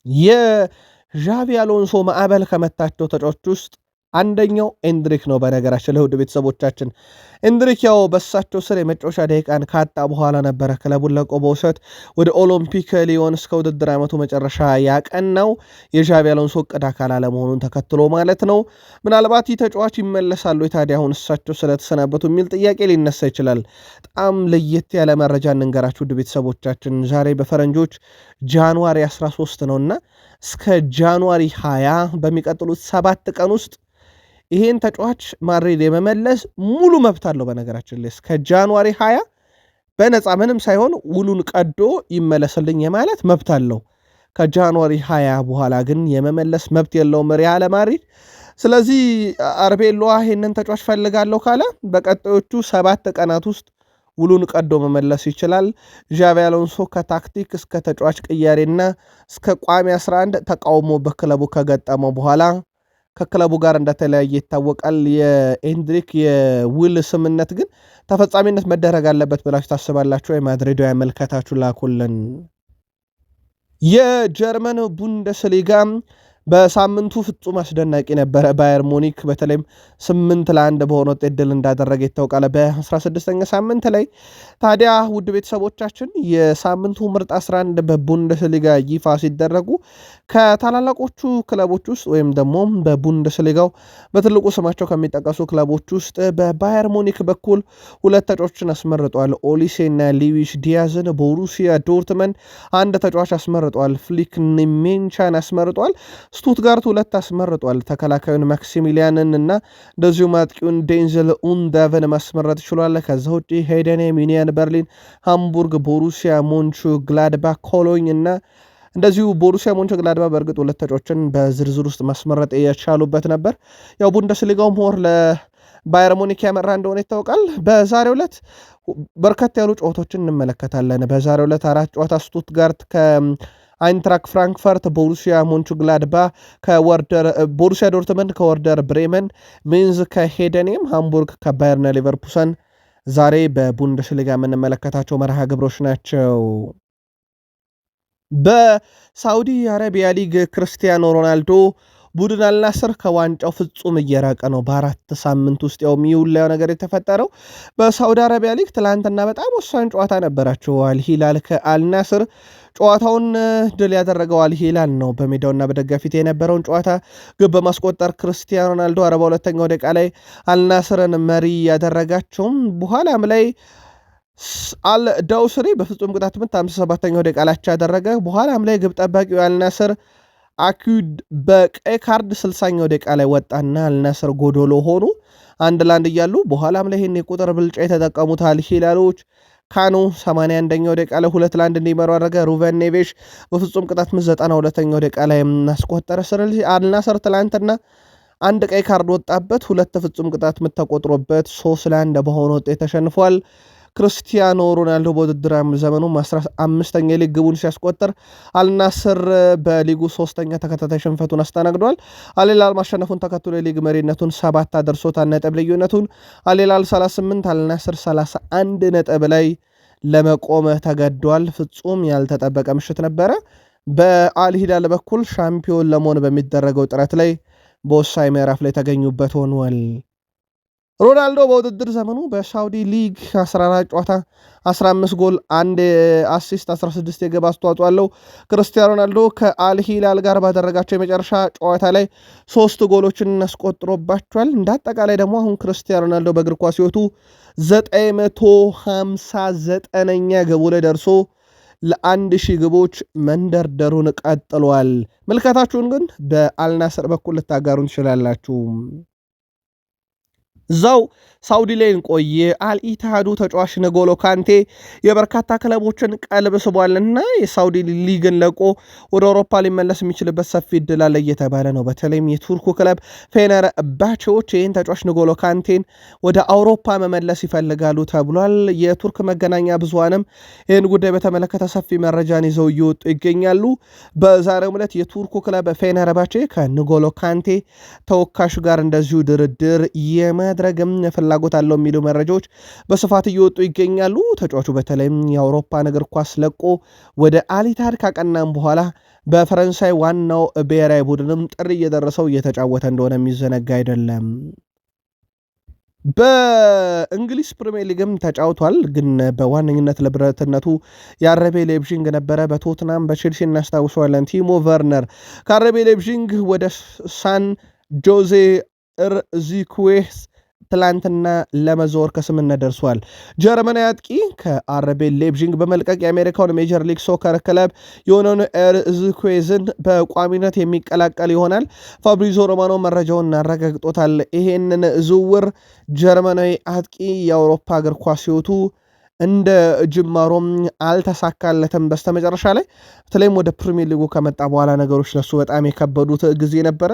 የዣቪ አሎንሶ ማዕበል ከመታቸው ተጫዋቾች ውስጥ አንደኛው ኤንድሪክ ነው። በነገራችን ለውድ ቤተሰቦቻችን ኤንድሪክ ያው በሳቸው ስር የመጫወቻ ደቂቃን ካጣ በኋላ ነበረ ክለቡን ለቆ በውሰት ወደ ኦሎምፒክ ሊዮን እስከ ውድድር ዓመቱ መጨረሻ ያቀናው የዣቪ አሎንሶ እቅድ አካል አለመሆኑን ተከትሎ ማለት ነው። ምናልባት ይህ ተጫዋች ይመለሳሉ ታዲያ አሁን እሳቸው ስለተሰናበቱ የሚል ጥያቄ ሊነሳ ይችላል። በጣም ለየት ያለ መረጃ እንንገራችሁ ውድ ቤተሰቦቻችን። ዛሬ በፈረንጆች ጃንዋሪ 13 ነውና እስከ ጃንዋሪ 20 በሚቀጥሉት 7 ቀን ውስጥ ይሄን ተጫዋች ማድሪድ የመመለስ ሙሉ መብት አለው። በነገራችን ላይ እስከ ጃንዋሪ 20 በነፃ ምንም ሳይሆን ውሉን ቀዶ ይመለስልኝ የማለት መብት አለው። ከጃንዋሪ 20 በኋላ ግን የመመለስ መብት የለውም ሪያል ማድሪድ። ስለዚህ አርቤሎዋ ይሄንን ተጫዋች ፈልጋለሁ ካለ በቀጣዮቹ 7 ቀናት ውስጥ ውሉን ቀዶ መመለስ ይችላል። ዣቪ አሎንሶ ከታክቲክ እስከ ተጫዋች ቅያሬና እስከ ቋሚ 11 ተቃውሞ በክለቡ ከገጠመው በኋላ ከክለቡ ጋር እንደተለያየ ይታወቃል። የኤንድሪክ የውል ስምነት ግን ተፈጻሚነት መደረግ አለበት ብላችሁ ታስባላችሁ? የማድሪዶ ያመልከታችሁ ላኩልን። የጀርመን ቡንደስሊጋ በሳምንቱ ፍጹም አስደናቂ ነበረ። ባየር ሙኒክ በተለይም 8-1 በሆነ ውጤት ድል እንዳደረገ ይታወቃል በ16ኛ ሳምንት ላይ። ታዲያ ውድ ቤተሰቦቻችን የሳምንቱ ምርጥ 11 በቡንደስሊጋ ይፋ ሲደረጉ ከታላላቆቹ ክለቦች ውስጥ ወይም ደግሞ በቡንደስሊጋው በትልቁ ስማቸው ከሚጠቀሱ ክለቦች ውስጥ በባየር ሙኒክ በኩል ሁለት ተጫዋቾችን አስመርጧል። ኦሊሴና ሉዊስ ዲያዝን። ቦሩሲያ ዶርትመንድ አንድ ተጫዋች አስመርጧል። ፍሊክ ኒሜንቻን አስመርጧል። ስቱትጋርት ሁለት አስመርጧል። ተከላካዩን ማክሲሚሊያንን እና እንደዚሁም አጥቂውን ዴንዘል ኡንዳቨን ማስመረጥ ችሏል። ከዛ ውጭ ሄደኔም፣ ዩኒየን በርሊን፣ ሃምቡርግ፣ ቦሩሲያ ሞንቹ ግላድባ፣ ኮሎኝ እና እንደዚሁ ቦሩሲያ ሞንቹ ግላድባ በእርግጥ ሁለት ተጫዋቾችን በዝርዝር ውስጥ ማስመረጥ የቻሉበት ነበር። ያው ቡንደስሊጋው ሞር ለባየር ሙኒክ ያመራ እንደሆነ ይታወቃል። በዛሬው ዕለት በርከት ያሉ ጨዋታዎችን እንመለከታለን። በዛሬው ዕለት 4 ጨዋታ ስቱትጋርት አይንትራክ ፍራንክፈርት፣ ቦሩሲያ ሞንቹግላድባ ቦሩሲያ ዶርትመንድ ከወርደር ብሬመን፣ ሜንዝ ከሄደኔም፣ ሃምቡርግ ከባየርና ሊቨርፑሰን ዛሬ በቡንደስሊጋ የምንመለከታቸው መርሃ ግብሮች ናቸው። በሳውዲ አረቢያ ሊግ ክርስቲያኖ ሮናልዶ ቡድን አልናስር ከዋንጫው ፍጹም እየራቀ ነው። በ4 ሳምንት ውስጥ ያው የሚውላው ነገር የተፈጠረው በሳውዲ አረቢያ ሊግ ትላንትና በጣም ወሳኝ ጨዋታ ነበራቸው። አልሂላል ከአልናስር ጨዋታውን ድል ያደረገው አልሂላል ነው። በሜዳውና በደጋፊት የነበረውን ጨዋታ ግብ በማስቆጠር ክርስቲያኖ ሮናልዶ 42ኛው ደቂቃ ላይ አልናስርን መሪ ያደረጋቸውም በኋላም ላይ አልዳውስሪ በፍጹም ቅጣት ምት 57ኛው ደቂቃ ላይ ያደረገ በኋላም ላይ ግብ ጠባቂው አልናስር አኪድ በቀይ ካርድ 60ኛው ደቂቃ ላይ ወጣና አልናስር ጎዶሎ ሆኑ 1-1 እያሉ በኋላም ላይ ይሄን የቁጥር ብልጫ የተጠቀሙት አልሂላሎች ካኑ 81ኛው ደቂቃ ላይ 2-1 እንዲመሩ አደረገ። ሩቨን ኔቬሽ በፍጹም ቅጣት ምት 92ኛው ደቂቃ ላይ እናስቆጠረ። ስለዚህ አልናስር ትላንትና አንድ ቀይ ካርድ ወጣበት፣ ሁለት ፍጹም ቅጣት ምት ተቆጥሮበት 3-1 በሆነ ውጤት ተሸንፏል። ክርስቲያኖ ሮናልዶ በውድድር ዘመኑ 15ኛ የሊግ ግቡን ሲያስቆጥር አልናስር በሊጉ 3ኛ ተከታታይ ሽንፈቱን አስተናግዷል። አልሂላል ማሸነፉን ተከትሎ የሊግ መሪነቱን 7 አደርሶታል። ነጥብ ልዩነቱን አልሂላል 38 አልናስር 31 ነጥብ ላይ ለመቆም ተገዷል። ፍጹም ያልተጠበቀ ምሽት ነበረ። በአልሂላል በኩል ሻምፒዮን ለመሆን በሚደረገው ጥረት ላይ በወሳኝ ምዕራፍ ላይ ተገኙበት ሆኗል። ሮናልዶ በውድድር ዘመኑ በሳውዲ ሊግ 14 ጨዋታ 15 ጎል 1 አሲስት 16 የግብ አስተዋጽኦ አለው። ክርስቲያኖ ሮናልዶ ከአልሂላል ጋር ባደረጋቸው የመጨረሻ ጨዋታ ላይ 3 ጎሎችን አስቆጥሮባቸዋል። እንዳጠቃላይ ደግሞ አሁን ክርስቲያኖ ሮናልዶ በእግር ኳስ ሕይወቱ 959ኛ ግቡ ላይ ደርሶ ለ1000 ግቦች መንደርደሩን ቀጥሏል። ምልከታችሁን ግን በአልናስር በኩል ልታጋሩን ትችላላችሁ። እዛው ሳውዲ ላይ እንቆይ። አልኢትሃዱ ተጫዋች ነጎሎ ካንቴ የበርካታ ክለቦችን ቀልብ ስቧልና የሳውዲ ሊግን ለቆ ወደ አውሮፓ ሊመለስ የሚችልበት ሰፊ እድል አለ እየተባለ ነው። በተለይም የቱርኩ ክለብ ፌነር ባቾች ይህን ተጫዋች ነጎሎ ካንቴን ወደ አውሮፓ መመለስ ይፈልጋሉ ተብሏል። የቱርክ መገናኛ ብዙሃንም ይህን ጉዳይ በተመለከተ ሰፊ መረጃን ይዘው እየወጡ ይገኛሉ። በዛሬው ዕለት የቱርኩ ክለብ ፌነር ባቼ ከነጎሎ ካንቴ ተወካሹ ጋር እንደዚሁ ድርድር የማድረግም ፍላጎት አለው የሚሉ መረጃዎች በስፋት እየወጡ ይገኛሉ። ተጫዋቹ በተለይም የአውሮፓን እግር ኳስ ለቆ ወደ አሊታድ ካቀናም በኋላ በፈረንሳይ ዋናው ብሔራዊ ቡድንም ጥሪ እየደረሰው እየተጫወተ እንደሆነ የሚዘነጋ አይደለም። በእንግሊዝ ፕሪሚየር ሊግም ተጫውቷል። ግን በዋነኝነት ለብረትነቱ የአረቤ ሌብዥንግ ነበረ። በቶትናም በቼልሲ እናስታውሰዋለን። ቲሞ ቨርነር ከአረቤ ሌብዥንግ ወደ ሳን ጆዜ ርዚኩዌስ ትላንትና ለመዞር ከስምነት ደርሷል። ጀርመናዊ አጥቂ ከአረቤ ሌብዥንግ በመልቀቅ የአሜሪካውን ሜጀር ሊግ ሶከር ክለብ የሆነውን ኤርዝኩዌዝን በቋሚነት የሚቀላቀል ይሆናል። ፋብሪዞ ሮማኖ መረጃውን አረጋግጦታል። ይሄንን ዝውውር ጀርመናዊ አጥቂ የአውሮፓ እግር ኳስ ሕይወቱ እንደ ጅማሮም አልተሳካለትም። በስተመጨረሻ ላይ በተለይም ወደ ፕሪሚየር ሊጉ ከመጣ በኋላ ነገሮች ለሱ በጣም የከበዱት ጊዜ ነበረ።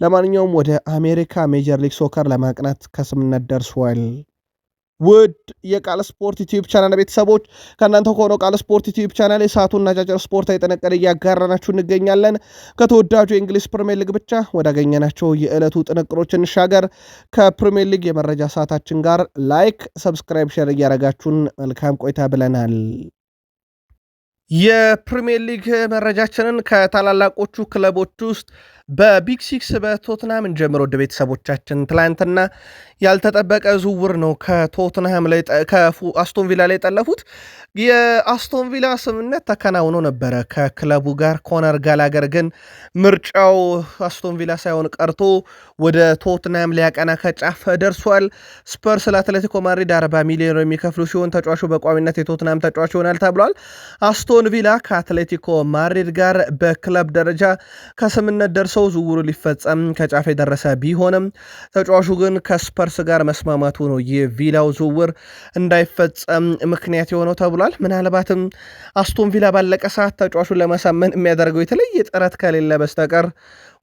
ለማንኛውም ወደ አሜሪካ ሜጀር ሊግ ሶከር ለማቅናት ከስምነት ደርሷል። ውድ የቃል ስፖርት ዩቲዩብ ቻናል ቤተሰቦች ከእናንተ ከሆነው ቃል ስፖርት ዩቲዩብ ቻናል የሰዓቱን አጫጭር ስፖርታዊ ጥንቅር እያጋራናችሁ እንገኛለን። ከተወዳጁ የእንግሊዝ ፕሪሚየር ሊግ ብቻ ወዳገኘናቸው የዕለቱ ጥንቅሮች እንሻገር። ከፕሪሚየር ሊግ የመረጃ ሰዓታችን ጋር ላይክ፣ ሰብስክራይብ፣ ሼር እያረጋችሁን መልካም ቆይታ ብለናል። የፕሪሚየር ሊግ መረጃችንን ከታላላቆቹ ክለቦች ውስጥ በቢግ ሲክስ በቶትናም እንጀምር። ወደ ቤተሰቦቻችን ትላንትና ያልተጠበቀ ዝውውር ነው ከቶትናም ላይ ከአስቶን ቪላ ላይ ጠለፉት። የአስቶን ቪላ ስምምነት ተከናውኖ ነበረ ከክለቡ ጋር። ኮነር ጋላገር ግን ምርጫው አስቶን ቪላ ሳይሆን ቀርቶ ወደ ቶትናም ሊያቀና ከጫፍ ደርሷል። ስፐርስ ለአትሌቲኮ ማድሪድ 40 ሚሊዮን የሚከፍሉ ሲሆን ተጫዋቹ በቋሚነት የቶትናም ተጫዋች ይሆናል ተብሏል። አስቶን ቪላ ከአትሌቲኮ ማድሪድ ጋር በክለብ ደረጃ ከስምምነት ደርሰው ዝውውሩ ሊፈጸም ከጫፍ የደረሰ ቢሆንም ተጫዋቹ ግን ከስፐርስ ጋር መስማማቱ ነው የቪላው ዝውውር እንዳይፈጸም ምክንያት የሆነው ተብሏል። ምናልባትም አስቶን ቪላ ባለቀ ሰዓት ተጫዋቹን ለማሳመን የሚያደርገው የተለየ ጥረት ከሌለ በስተቀር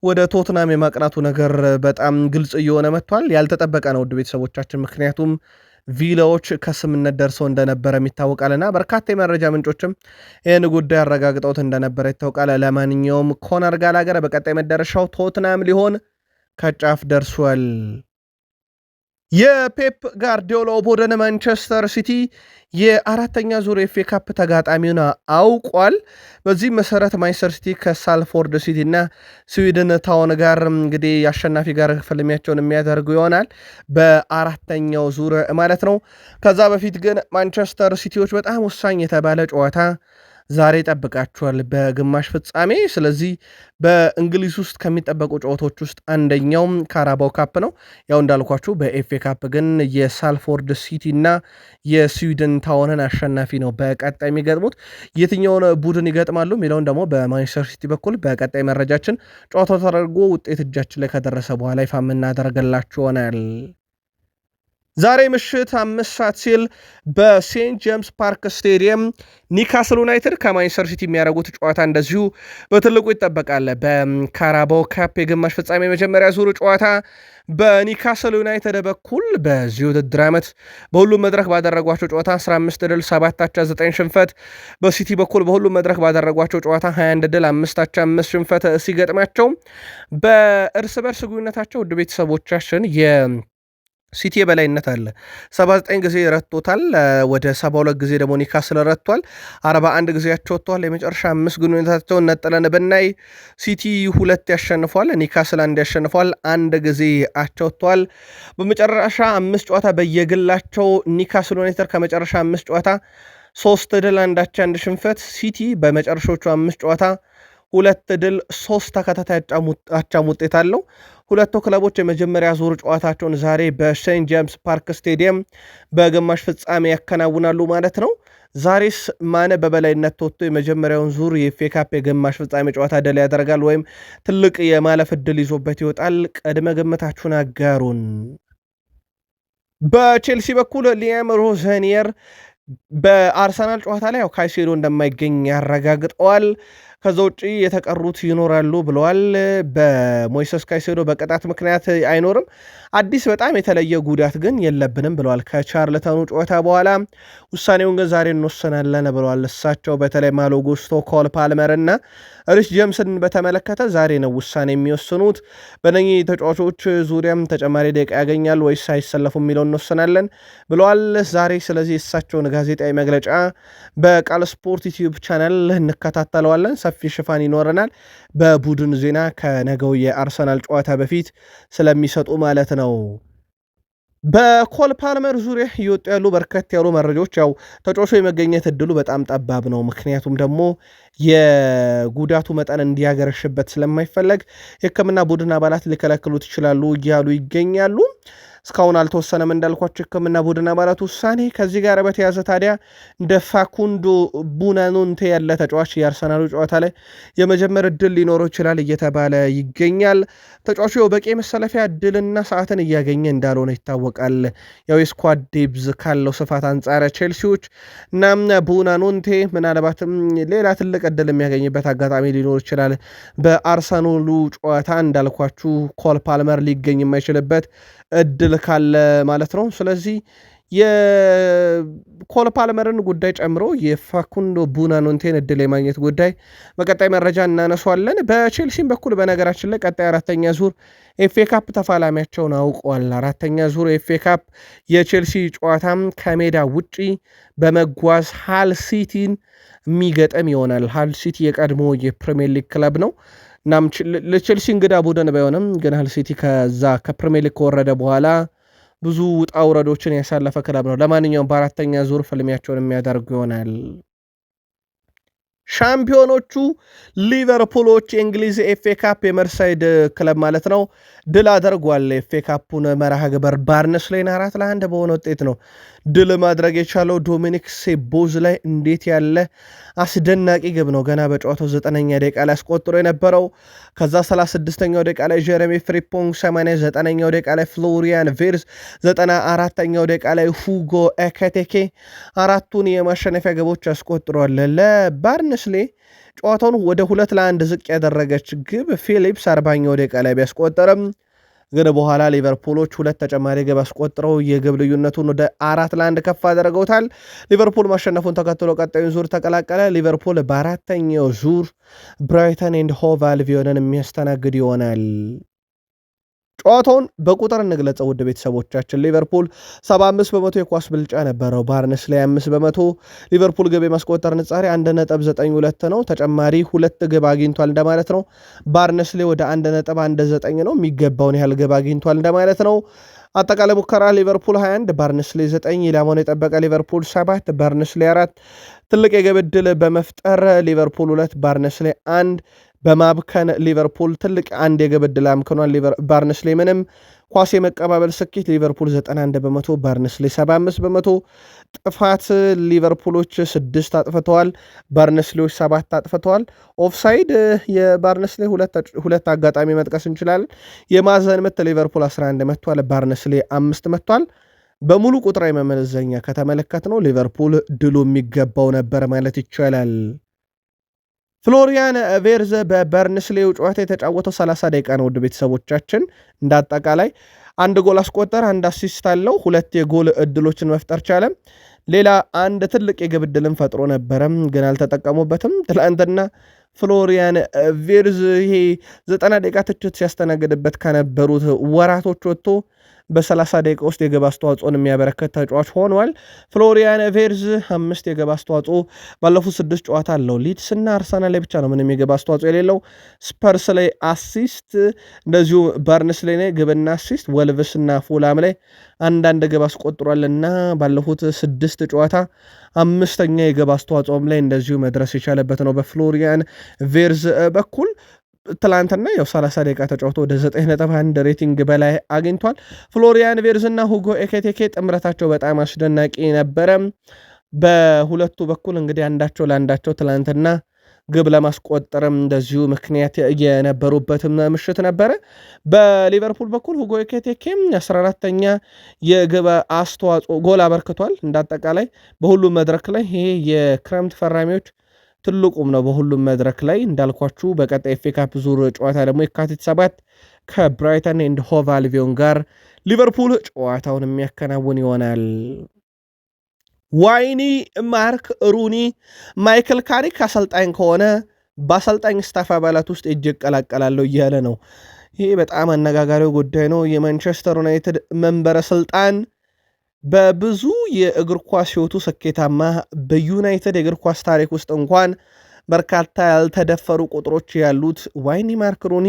ወደ ቶትናም የማቅናቱ ነገር በጣም ግልጽ እየሆነ መጥቷል። ያልተጠበቀ ነው ውድ ቤተሰቦቻችን፣ ምክንያቱም ቪላዎች ከስምነት ደርሰው እንደነበረ ይታወቃልና በርካታ የመረጃ ምንጮችም ይህን ጉዳይ አረጋግጠውት እንደነበረ ይታወቃል። ለማንኛውም ኮነር ጋላገር በቀጣይ መዳረሻው ቶትናም ሊሆን ከጫፍ ደርሷል። የፔፕ ጋርዲዮላ ቡድን ማንቸስተር ሲቲ የአራተኛ ዙር ኤፍ ኤ ካፕ ተጋጣሚውን አውቋል። በዚህ መሰረት ማንቸስተር ሲቲ ከሳልፎርድ ሲቲ እና ስዊድን ታውን ጋር እንግዲህ አሸናፊ ጋር ፍልሚያቸውን የሚያደርጉ ይሆናል በአራተኛው ዙር ማለት ነው። ከዛ በፊት ግን ማንቸስተር ሲቲዎች በጣም ወሳኝ የተባለ ጨዋታ ዛሬ ጠብቃችኋል በግማሽ ፍጻሜ። ስለዚህ በእንግሊዝ ውስጥ ከሚጠበቁ ጨዋታዎች ውስጥ አንደኛውም ካራባው ካፕ ነው። ያው እንዳልኳችሁ በኤፍኤ ካፕ ግን የሳልፎርድ ሲቲ እና የስዊድን ታውንን አሸናፊ ነው በቀጣይ የሚገጥሙት። የትኛውን ቡድን ይገጥማሉ የሚለውን ደግሞ በማንቸስተር ሲቲ በኩል በቀጣይ መረጃችን ጨዋታው ተደርጎ ውጤት እጃችን ላይ ከደረሰ በኋላ ይፋ የምናደርግላችሁ ይሆናል። ዛሬ ምሽት 5 ሰዓት ሲል በሴንት ጄምስ ፓርክ ስቴዲየም ኒካስል ዩናይትድ ከማንቸስተር ሲቲ የሚያደርጉት ጨዋታ እንደዚሁ በትልቁ ይጠበቃል። በካራባው ካፕ የግማሽ ፍጻሜ የመጀመሪያ ዙር ጨዋታ በኒካስል ዩናይትድ በኩል በዚህ ውድድር ዓመት በሁሉም መድረክ ባደረጓቸው ጨዋታ 15 ድል 7 አቻ 9 ሽንፈት፣ በሲቲ በኩል በሁሉም መድረክ ባደረጓቸው ጨዋታ 21 ድል 5 አቻ 5 ሽንፈት ሲገጥማቸው በእርስ በርስ ግንኙነታቸው ውድ ቤተሰቦቻችን ሲቲ የበላይነት አለ። 79 ጊዜ ረቶታል። ወደ 72 ጊዜ ደግሞ ኒካስል ረቷል። 41 ጊዜ ያቸወጥተዋል። የመጨረሻ 5 ግንኙነታቸውን ነጥለን ብናይ ሲቲ 2 ያሸንፏል፣ ኒካስል 1 ያሸንፏል፣ 1 ጊዜ አቸወጥተዋል። በመጨረሻ 5 ጨዋታ በየግላቸው ኒካስል ዩናይትድ ከመጨረሻ 5 ጨዋታ 3 ድል 1 አቻ 1 ሽንፈት፣ ሲቲ በመጨረሻዎቹ 5 ጨዋታ 2 ድል 3 ተከታታይ አቻም ውጤት አለው። ሁለቱ ክለቦች የመጀመሪያ ዙር ጨዋታቸውን ዛሬ በሴንት ጄምስ ፓርክ ስቴዲየም በግማሽ ፍጻሜ ያከናውናሉ ማለት ነው። ዛሬስ ማነ በበላይነት ተወጥቶ የመጀመሪያውን ዙር የኤፍኤ ካፕ የግማሽ ፍጻሜ ጨዋታ ድል ያደርጋል ወይም ትልቅ የማለፍ ዕድል ይዞበት ይወጣል? ቅድመ ግምታችሁን አጋሩን። በቼልሲ በኩል ሊያም ሮዘኒየር በአርሰናል ጨዋታ ላይ ያው ካይሴዶ እንደማይገኝ ያረጋግጠዋል። ከዛ ውጪ የተቀሩት ይኖራሉ ብለዋል። በሞይሰስ ካይሴዶ በቅጣት ምክንያት አይኖርም። አዲስ በጣም የተለየ ጉዳት ግን የለብንም ብለዋል። ከቻርልተኑ ጨዋታ በኋላ ውሳኔውን ግን ዛሬ እንወሰናለን ብለዋል። እሳቸው በተለይ ማሎ ጉስቶ፣ ኮል ፓልመር እና ሪስ ጄምስን በተመለከተ ዛሬ ነው ውሳኔ የሚወስኑት። በነኚህ ተጫዋቾች ዙሪያም ተጨማሪ ደቂቃ ያገኛል ወይስ አይሰለፉም የሚለው እንወሰናለን ብለዋል ዛሬ። ስለዚህ የእሳቸውን ጋዜጣዊ መግለጫ በቃል ስፖርት ዩቲዩብ ቻናል እንከታተለዋለን። ሰፊ ሽፋን ይኖረናል። በቡድን ዜና ከነገው የአርሰናል ጨዋታ በፊት ስለሚሰጡ ማለት ነው። በኮል ፓልመር ዙሪያ እየወጡ ያሉ በርከት ያሉ መረጃዎች ያው ተጫዋቹ የመገኘት እድሉ በጣም ጠባብ ነው። ምክንያቱም ደግሞ የጉዳቱ መጠን እንዲያገረሽበት ስለማይፈለግ የሕክምና ቡድን አባላት ሊከለክሉት ይችላሉ እያሉ ይገኛሉ። እስካሁን አልተወሰነም እንዳልኳቸው ሕክምና ቡድን አባላት ውሳኔ። ከዚህ ጋር በተያዘ ታዲያ እንደ ፋኩንዶ ቡናኖንቴ ያለ ተጫዋች የአርሰናሉ ጨዋታ ላይ የመጀመር እድል ሊኖረው ይችላል እየተባለ ይገኛል። ተጫዋቹ በቂ መሰለፊያ እድልና ሰዓትን እያገኘ እንዳልሆነ ይታወቃል። ያው የስኳድ ዴብዝ ካለው ስፋት አንጻር ቼልሲዎች እናም ቡናኖንቴ ምናልባትም ሌላ ትልቅ እድል የሚያገኝበት አጋጣሚ ሊኖር ይችላል። በአርሰናሉ ጨዋታ እንዳልኳችሁ ኮል ፓልመር ሊገኝ የማይችልበት እድል ካለ ማለት ነው። ስለዚህ የኮል ፓልመርን ጉዳይ ጨምሮ የፋኩንዶ ቡናኖንቴን እድል የማግኘት ጉዳይ በቀጣይ መረጃ እናነሷለን። በቼልሲም በኩል በነገራችን ላይ ቀጣይ አራተኛ ዙር ኤፍኤ ካፕ ተፋላሚያቸውን አውቀዋል። አራተኛ ዙር ኤፍኤ ካፕ የቼልሲ ጨዋታም ከሜዳ ውጪ በመጓዝ ሃል ሲቲን የሚገጥም ይሆናል። ሃል ሲቲ የቀድሞ የፕሪሚየር ሊግ ክለብ ነው። እናም ለቼልሲ እንግዳ ቡድን ባይሆንም ግን ሃል ሲቲ ከዛ ከፕሪሚየር ሊግ ከወረደ በኋላ ብዙ ውጣ ውረዶችን ያሳለፈ ክለብ ነው። ለማንኛውም በአራተኛ ዙር ፍልሚያቸውን የሚያደርጉ ይሆናል። ሻምፒዮኖቹ ሊቨርፑሎች የእንግሊዝ ኤፍኤ ካፕ የመርሳይድ ክለብ ማለት ነው ድል አድርጓል። ኤፍኤ ካፑን መርሃ ግብር ባርንስሌይን 4-1 በሆነ ውጤት ነው ድል ማድረግ የቻለው። ዶሚኒክ ሴቦዝ ላይ እንዴት ያለ አስደናቂ ግብ ነው! ገና በጨዋታው 9ኛ ደቂቃ ላይ አስቆጥሮ የነበረው። ከዛ 36ኛው ደቂቃ ላይ ጀረሚ ፍሪፖንግ፣ 89ኛው ደቂቃ ላይ ፍሎሪያን ቬርዝ፣ 94ኛው ደቂቃ ላይ ሁጎ ኤኬቴኬ አራቱን የማሸነፊያ ግቦች አስቆጥሯል። ለባርንስሌ ጨዋታውን ወደ 2-1 ዝቅ ያደረገች ግብ ፊሊፕስ 40ኛው ደቂቃ ላይ ቢያስቆጠርም ግን በኋላ ሊቨርፑሎች ሁለት ተጨማሪ ግብ አስቆጥረው የግብ ልዩነቱን ወደ 4-1 ከፍ አድርገውታል። ሊቨርፑል ማሸነፉን ተከትሎ ቀጣዩን ዙር ተቀላቀለ። ሊቨርፑል በአራተኛው ዙር ብራይተን ኤንድ ሆቭ አልቢዮንን የሚያስተናግድ ይሆናል። ጨዋታውን በቁጥር እንግለጸው ውድ ቤተሰቦቻችን። ሊቨርፑል 75 በመቶ የኳስ ብልጫ ነበረው። ባርንስሌ 5 በመቶ። ሊቨርፑል ግብ የማስቆጠር ንጻሬ 1.92 ነው። ተጨማሪ ሁለት ግብ አግኝቷል እንደማለት ነው። ባርንስሌ ወደ 1.19 ነው። የሚገባውን ያህል ግብ አግኝቷል እንደማለት ነው። አጠቃላይ ሙከራ ሊቨርፑል 21 ባርንስሌ 9። ኢላማውን የጠበቀ ሊቨርፑል 7 ባርንስሌ 4። ትልቅ የግብ ዕድል በመፍጠር ሊቨርፑል 2 ባርንስሌ 1። በማብከን ሊቨርፑል ትልቅ አንድ የግብ ዕድል አምክኗል። ባርንስሌ ምንም። ኳስ የመቀባበል ስኬት ሊቨርፑል 91 በመቶ ባርንስሌ 75 በመቶ። ጥፋት ሊቨርፑሎች 6 አጥፍተዋል፣ ባርንስሌዎች 7 አጥፍተዋል። ኦፍሳይድ የባርንስሌ ሁለት አጋጣሚ መጥቀስ እንችላለን። የማዕዘን ምት ሊቨርፑል 11 መጥቷል፣ ባርንስሌ 5 መጥቷል። በሙሉ ቁጥራዊ መመዘኛ ከተመለከት ነው ሊቨርፑል ድሉ የሚገባው ነበር ማለት ይቻላል። ፍሎሪያን ቬርዝ በበርንስሌው ጨዋታ የተጫወተው 30 ደቂቃ ነው። ውድ ቤተሰቦቻችን እንደ አጠቃላይ አንድ ጎል አስቆጠር፣ አንድ አሲስት አለው፣ ሁለት የጎል እድሎችን መፍጠር ቻለም። ሌላ አንድ ትልቅ የግብ እድልን ፈጥሮ ነበረም ግን አልተጠቀሙበትም። ትላንትና ፍሎሪያን ቬርዝ ይሄ 90 ደቂቃ ትችት ሲያስተናግድበት ከነበሩት ወራቶች ወጥቶ በ30 ደቂቃ ውስጥ የግብ አስተዋጽኦን የሚያበረከት ተጫዋች ሆኗል። ፍሎሪያን ቬርዝ 5 የግብ አስተዋጽኦ ባለፉት 6 ጨዋታ አለው። ሊድስ እና አርሰናል ላይ ብቻ ነው ምንም የግብ አስተዋጽኦ የሌለው። ስፐርስ ላይ አሲስት፣ እንደዚሁ በርንስሌይ ላይ ግብና አሲስት፣ ወልቭስ እና ፉላም ላይ አንዳንድ ግብ አስቆጥሯልና ባለፉት 6 ጨዋታ 5ኛ የግብ አስተዋጽኦም ላይ እንደዚሁ መድረስ የቻለበት ነው በፍሎሪያን ቬርዝ በኩል። ትላንትና ያው 30 ደቂቃ ተጫውቶ ወደ 9.1 ሬቲንግ በላይ አግኝቷል። ፍሎሪያን ቬርዝ እና ሁጎ ኤኬቴኬ ጥምረታቸው በጣም አስደናቂ ነበረ። በሁለቱ በኩል እንግዲህ አንዳቸው ለአንዳቸው ትላንትና ግብ ለማስቆጠርም እንደዚሁ ምክንያት የነበሩበትም ምሽት ነበረ። በሊቨርፑል በኩል ሁጎ ኤኪቲኬም 14ተኛ የግብ አስተዋጽኦ ጎል አበርክቷል። እንዳጠቃላይ በሁሉም መድረክ ላይ ይሄ የክረምት ፈራሚዎች ትልቁም ነው። በሁሉም መድረክ ላይ እንዳልኳችሁ በቀጣይ ኤፍ ኤ ካፕ ዙር ጨዋታ ደግሞ የካቲት 7 ከብራይተን ኤንድ ሆቭ አልቢዮን ጋር ሊቨርፑል ጨዋታውን የሚያከናውን ይሆናል። ዋይኒ ማርክ ሩኒ ማይክል ካሪክ አሰልጣኝ ከሆነ በአሰልጣኝ ስታፍ አባላት ውስጥ እጅ እቀላቀላለሁ እያለ ነው። ይህ በጣም አነጋጋሪው ጉዳይ ነው። የማንቸስተር ዩናይትድ መንበረ ስልጣን በብዙ የእግር ኳስ ሕይወቱ ስኬታማ በዩናይትድ የእግር ኳስ ታሪክ ውስጥ እንኳን በርካታ ያልተደፈሩ ቁጥሮች ያሉት ዋይኒ ማርክ ሩኒ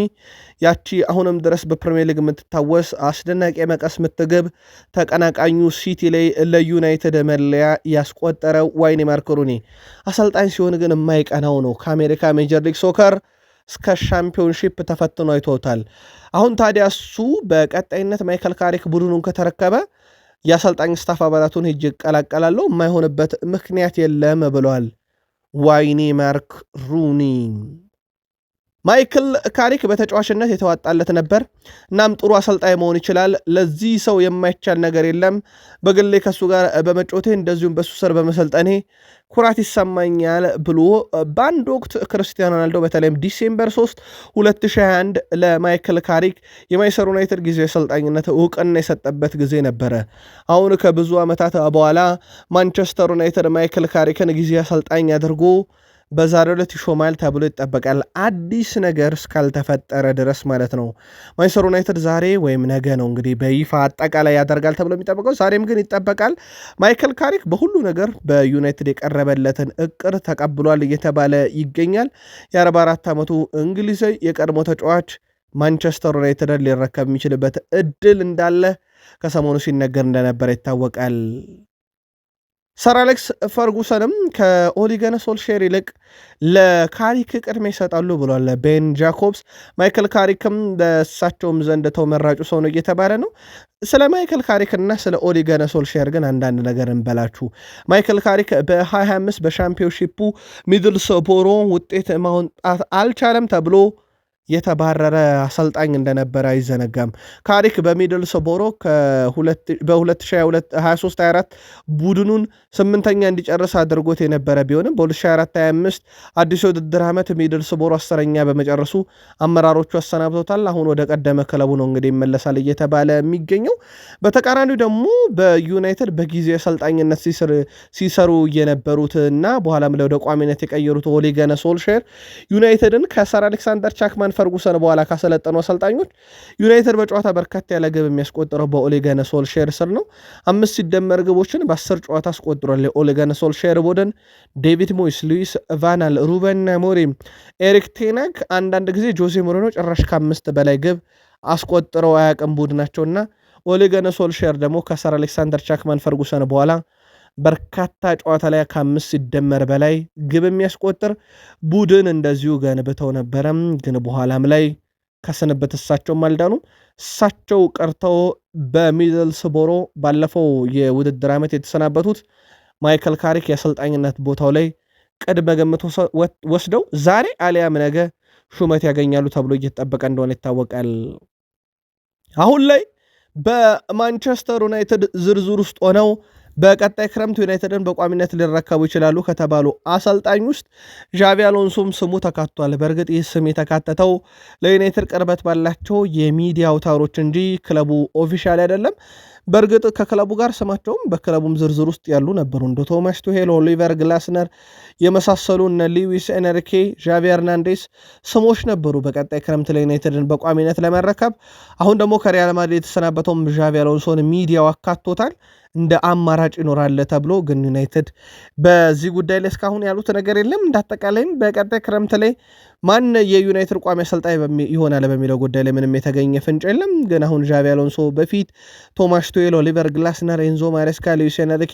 ያቺ አሁንም ድረስ በፕሪሚየር ሊግ የምትታወስ አስደናቂ የመቀስ ምትግብ ተቀናቃኙ ሲቲ ላይ ለዩናይትድ መለያ ያስቆጠረው ዋይኒ ማርክ ሩኒ አሰልጣኝ ሲሆን ግን የማይቀናው ነው። ከአሜሪካ ሜጀር ሊግ ሶከር እስከ ሻምፒዮንሺፕ ተፈትኖ አይቶታል። አሁን ታዲያ እሱ በቀጣይነት ማይከል ካሪክ ቡድኑን ከተረከበ የአሰልጣኝ ስታፍ አባላቱን ሄጅ ይቀላቀላለሁ የማይሆንበት ምክንያት የለም ብለዋል ዋይኒ ማርክ ሩኒ። ማይክል ካሪክ በተጫዋችነት የተዋጣለት ነበር። እናም ጥሩ አሰልጣኝ መሆን ይችላል። ለዚህ ሰው የማይቻል ነገር የለም። በግሌ ከሱ ጋር በመጮቴ እንደዚሁም በሱ ስር በመሰልጠኔ ኩራት ይሰማኛል ብሎ በአንድ ወቅት ክርስቲያኖ ሮናልዶ በተለይም ዲሴምበር 3 2021 ለማይክል ካሪክ የማንቸስተር ዩናይትድ ጊዜ አሰልጣኝነት እውቅና የሰጠበት ጊዜ ነበረ። አሁን ከብዙ ዓመታት በኋላ ማንቸስተር ዩናይትድ ማይክል ካሪክን ጊዜ አሰልጣኝ አድርጎ በዛሬው ዕለት ይሾማል ተብሎ ይጠበቃል። አዲስ ነገር እስካልተፈጠረ ድረስ ማለት ነው። ማንቸስተር ዩናይትድ ዛሬ ወይም ነገ ነው እንግዲህ በይፋ አጠቃላይ ያደርጋል ተብሎ የሚጠበቀው። ዛሬም ግን ይጠበቃል። ማይክል ካሪክ በሁሉ ነገር በዩናይትድ የቀረበለትን እቅድ ተቀብሏል እየተባለ ይገኛል። የ44 ዓመቱ እንግሊዛዊ የቀድሞ ተጫዋች ማንቸስተር ዩናይትድን ሊረከብ የሚችልበት እድል እንዳለ ከሰሞኑ ሲነገር እንደነበረ ይታወቃል። ሰር አሌክስ ፈርጉሰንም ከኦሊ ጉናር ሶልሼር ይልቅ ለካሪክ ቅድሚያ ይሰጣሉ ብሏል ቤን ጃኮብስ። ማይክል ካሪክም በእሳቸውም ዘንድ ተመራጩ ሰው ነው እየተባለ ነው። ስለ ማይክል ካሪክ እና ስለ ኦሊ ጉናር ሶልሼር ግን አንዳንድ ነገር እንበላችሁ። ማይክል ካሪክ በ2025 በሻምፒዮንሺፑ ሚድልስቦሮ ውጤት ማውጣት አልቻለም ተብሎ የተባረረ አሰልጣኝ እንደነበረ አይዘነጋም። ካሪክ በሚድልስቦሮ በ2023/24 ቡድኑን 8ኛ እንዲጨርስ አድርጎት የነበረ ቢሆንም በ2024/25 አዲስ የውድድር ዓመት ሚድልስቦሮ 10ኛ በመጨረሱ አመራሮቹ አሰናብቶታል። አሁን ወደ ቀደመ ክለቡ ነው እንግዲህ ይመለሳል እየተባለ የሚገኘው። በተቃራኒው ደግሞ በዩናይትድ በጊዜ አሰልጣኝነት ሲሰሩ የነበሩት እና በኋላም ወደ ቋሚነት የቀየሩት ኦሊ ጉናር ሶልሼር ዩናይትድን ከሰር አሌክሳንደር ቻክማን ፈርጉሰን በኋላ ካሰለጠኑ አሰልጣኞች ዩናይትድ በጨዋታ በርካታ ያለ ግብ የሚያስቆጥረው በኦሊ ጉናር ሶልሼር ስር ነው። 5 ሲደመር ግቦችን በ10 ጨዋታ አስቆጥሯል። የኦሊ ጉናር ሶልሼር ቡድን ዴቪድ ሞይስ፣ ሉዊስ ቫናል፣ ሩበን አሞሪም፣ ኤሪክ ቴናግ አንዳንድ ጊዜ ጆዜ ሞሪኖ ጭራሽ ከ5 በላይ ግብ አስቆጥረው አያውቅም ቡድናቸውና ኦሊ ጉናር ሶልሼር ደግሞ ከሰር አሌክሳንደር ቻክማን ፈርጉሰን በኋላ በርካታ ጨዋታ ላይ ከ5 ሲደመር በላይ ግብ የሚያስቆጥር ቡድን እንደዚሁ ገንብተው ነበረም። ግን በኋላም ላይ ከስንበት እሳቸውም አልዳኑም። እሳቸው ቀርተው በሚድልስቦሮ ባለፈው የውድድር ዓመት የተሰናበቱት ማይክል ካሪክ የአሰልጣኝነት ቦታው ላይ ቅድመ ግምት ወስደው ዛሬ አሊያም ነገ ሹመት ያገኛሉ ተብሎ እየተጠበቀ እንደሆነ ይታወቃል። አሁን ላይ በማንቸስተር ዩናይትድ ዝርዝር ውስጥ ሆነው በቀጣይ ክረምት ዩናይትድን በቋሚነት ሊረከቡ ይችላሉ ከተባሉ አሰልጣኝ ውስጥ ዣቪ አሎንሶም ስሙ ተካቷል። በእርግጥ ይህ ስም የተካተተው ለዩናይትድ ቅርበት ባላቸው የሚዲያ አውታሮች እንጂ ክለቡ ኦፊሻል አይደለም። በእርግጥ ከክለቡ ጋር ስማቸውም በክለቡም ዝርዝር ውስጥ ያሉ ነበሩ። እንደ ቶማስ ቱሄል፣ ኦሊቨር ግላስነር የመሳሰሉ እነ ሉዊስ ኤንሪኬ፣ ዣቪ ኤርናንዴስ ስሞች ነበሩ በቀጣይ ክረምት ለዩናይትድን በቋሚነት ለመረከብ። አሁን ደግሞ ከሪያል ማድሪድ የተሰናበተውም ዣቪ አሎንሶን ሚዲያው አካቶታል እንደ አማራጭ ይኖራል ተብሎ። ግን ዩናይትድ በዚህ ጉዳይ ላይ እስካሁን ያሉት ነገር የለም። እንዳጠቃላይም በቀጣይ ክረምት ላይ ማን የዩናይትድ ቋሚ አሰልጣኝ ይሆናል በሚለው ጉዳይ ላይ ምንም የተገኘ ፍንጭ የለም። ግን አሁን ዣቪ አሎንሶ በፊት ቶማስ ቱዌል፣ ኦሊቨር ግላስነር፣ ኤንዞ ማሬስካ፣ ሉዊስ ኤንሪኬ፣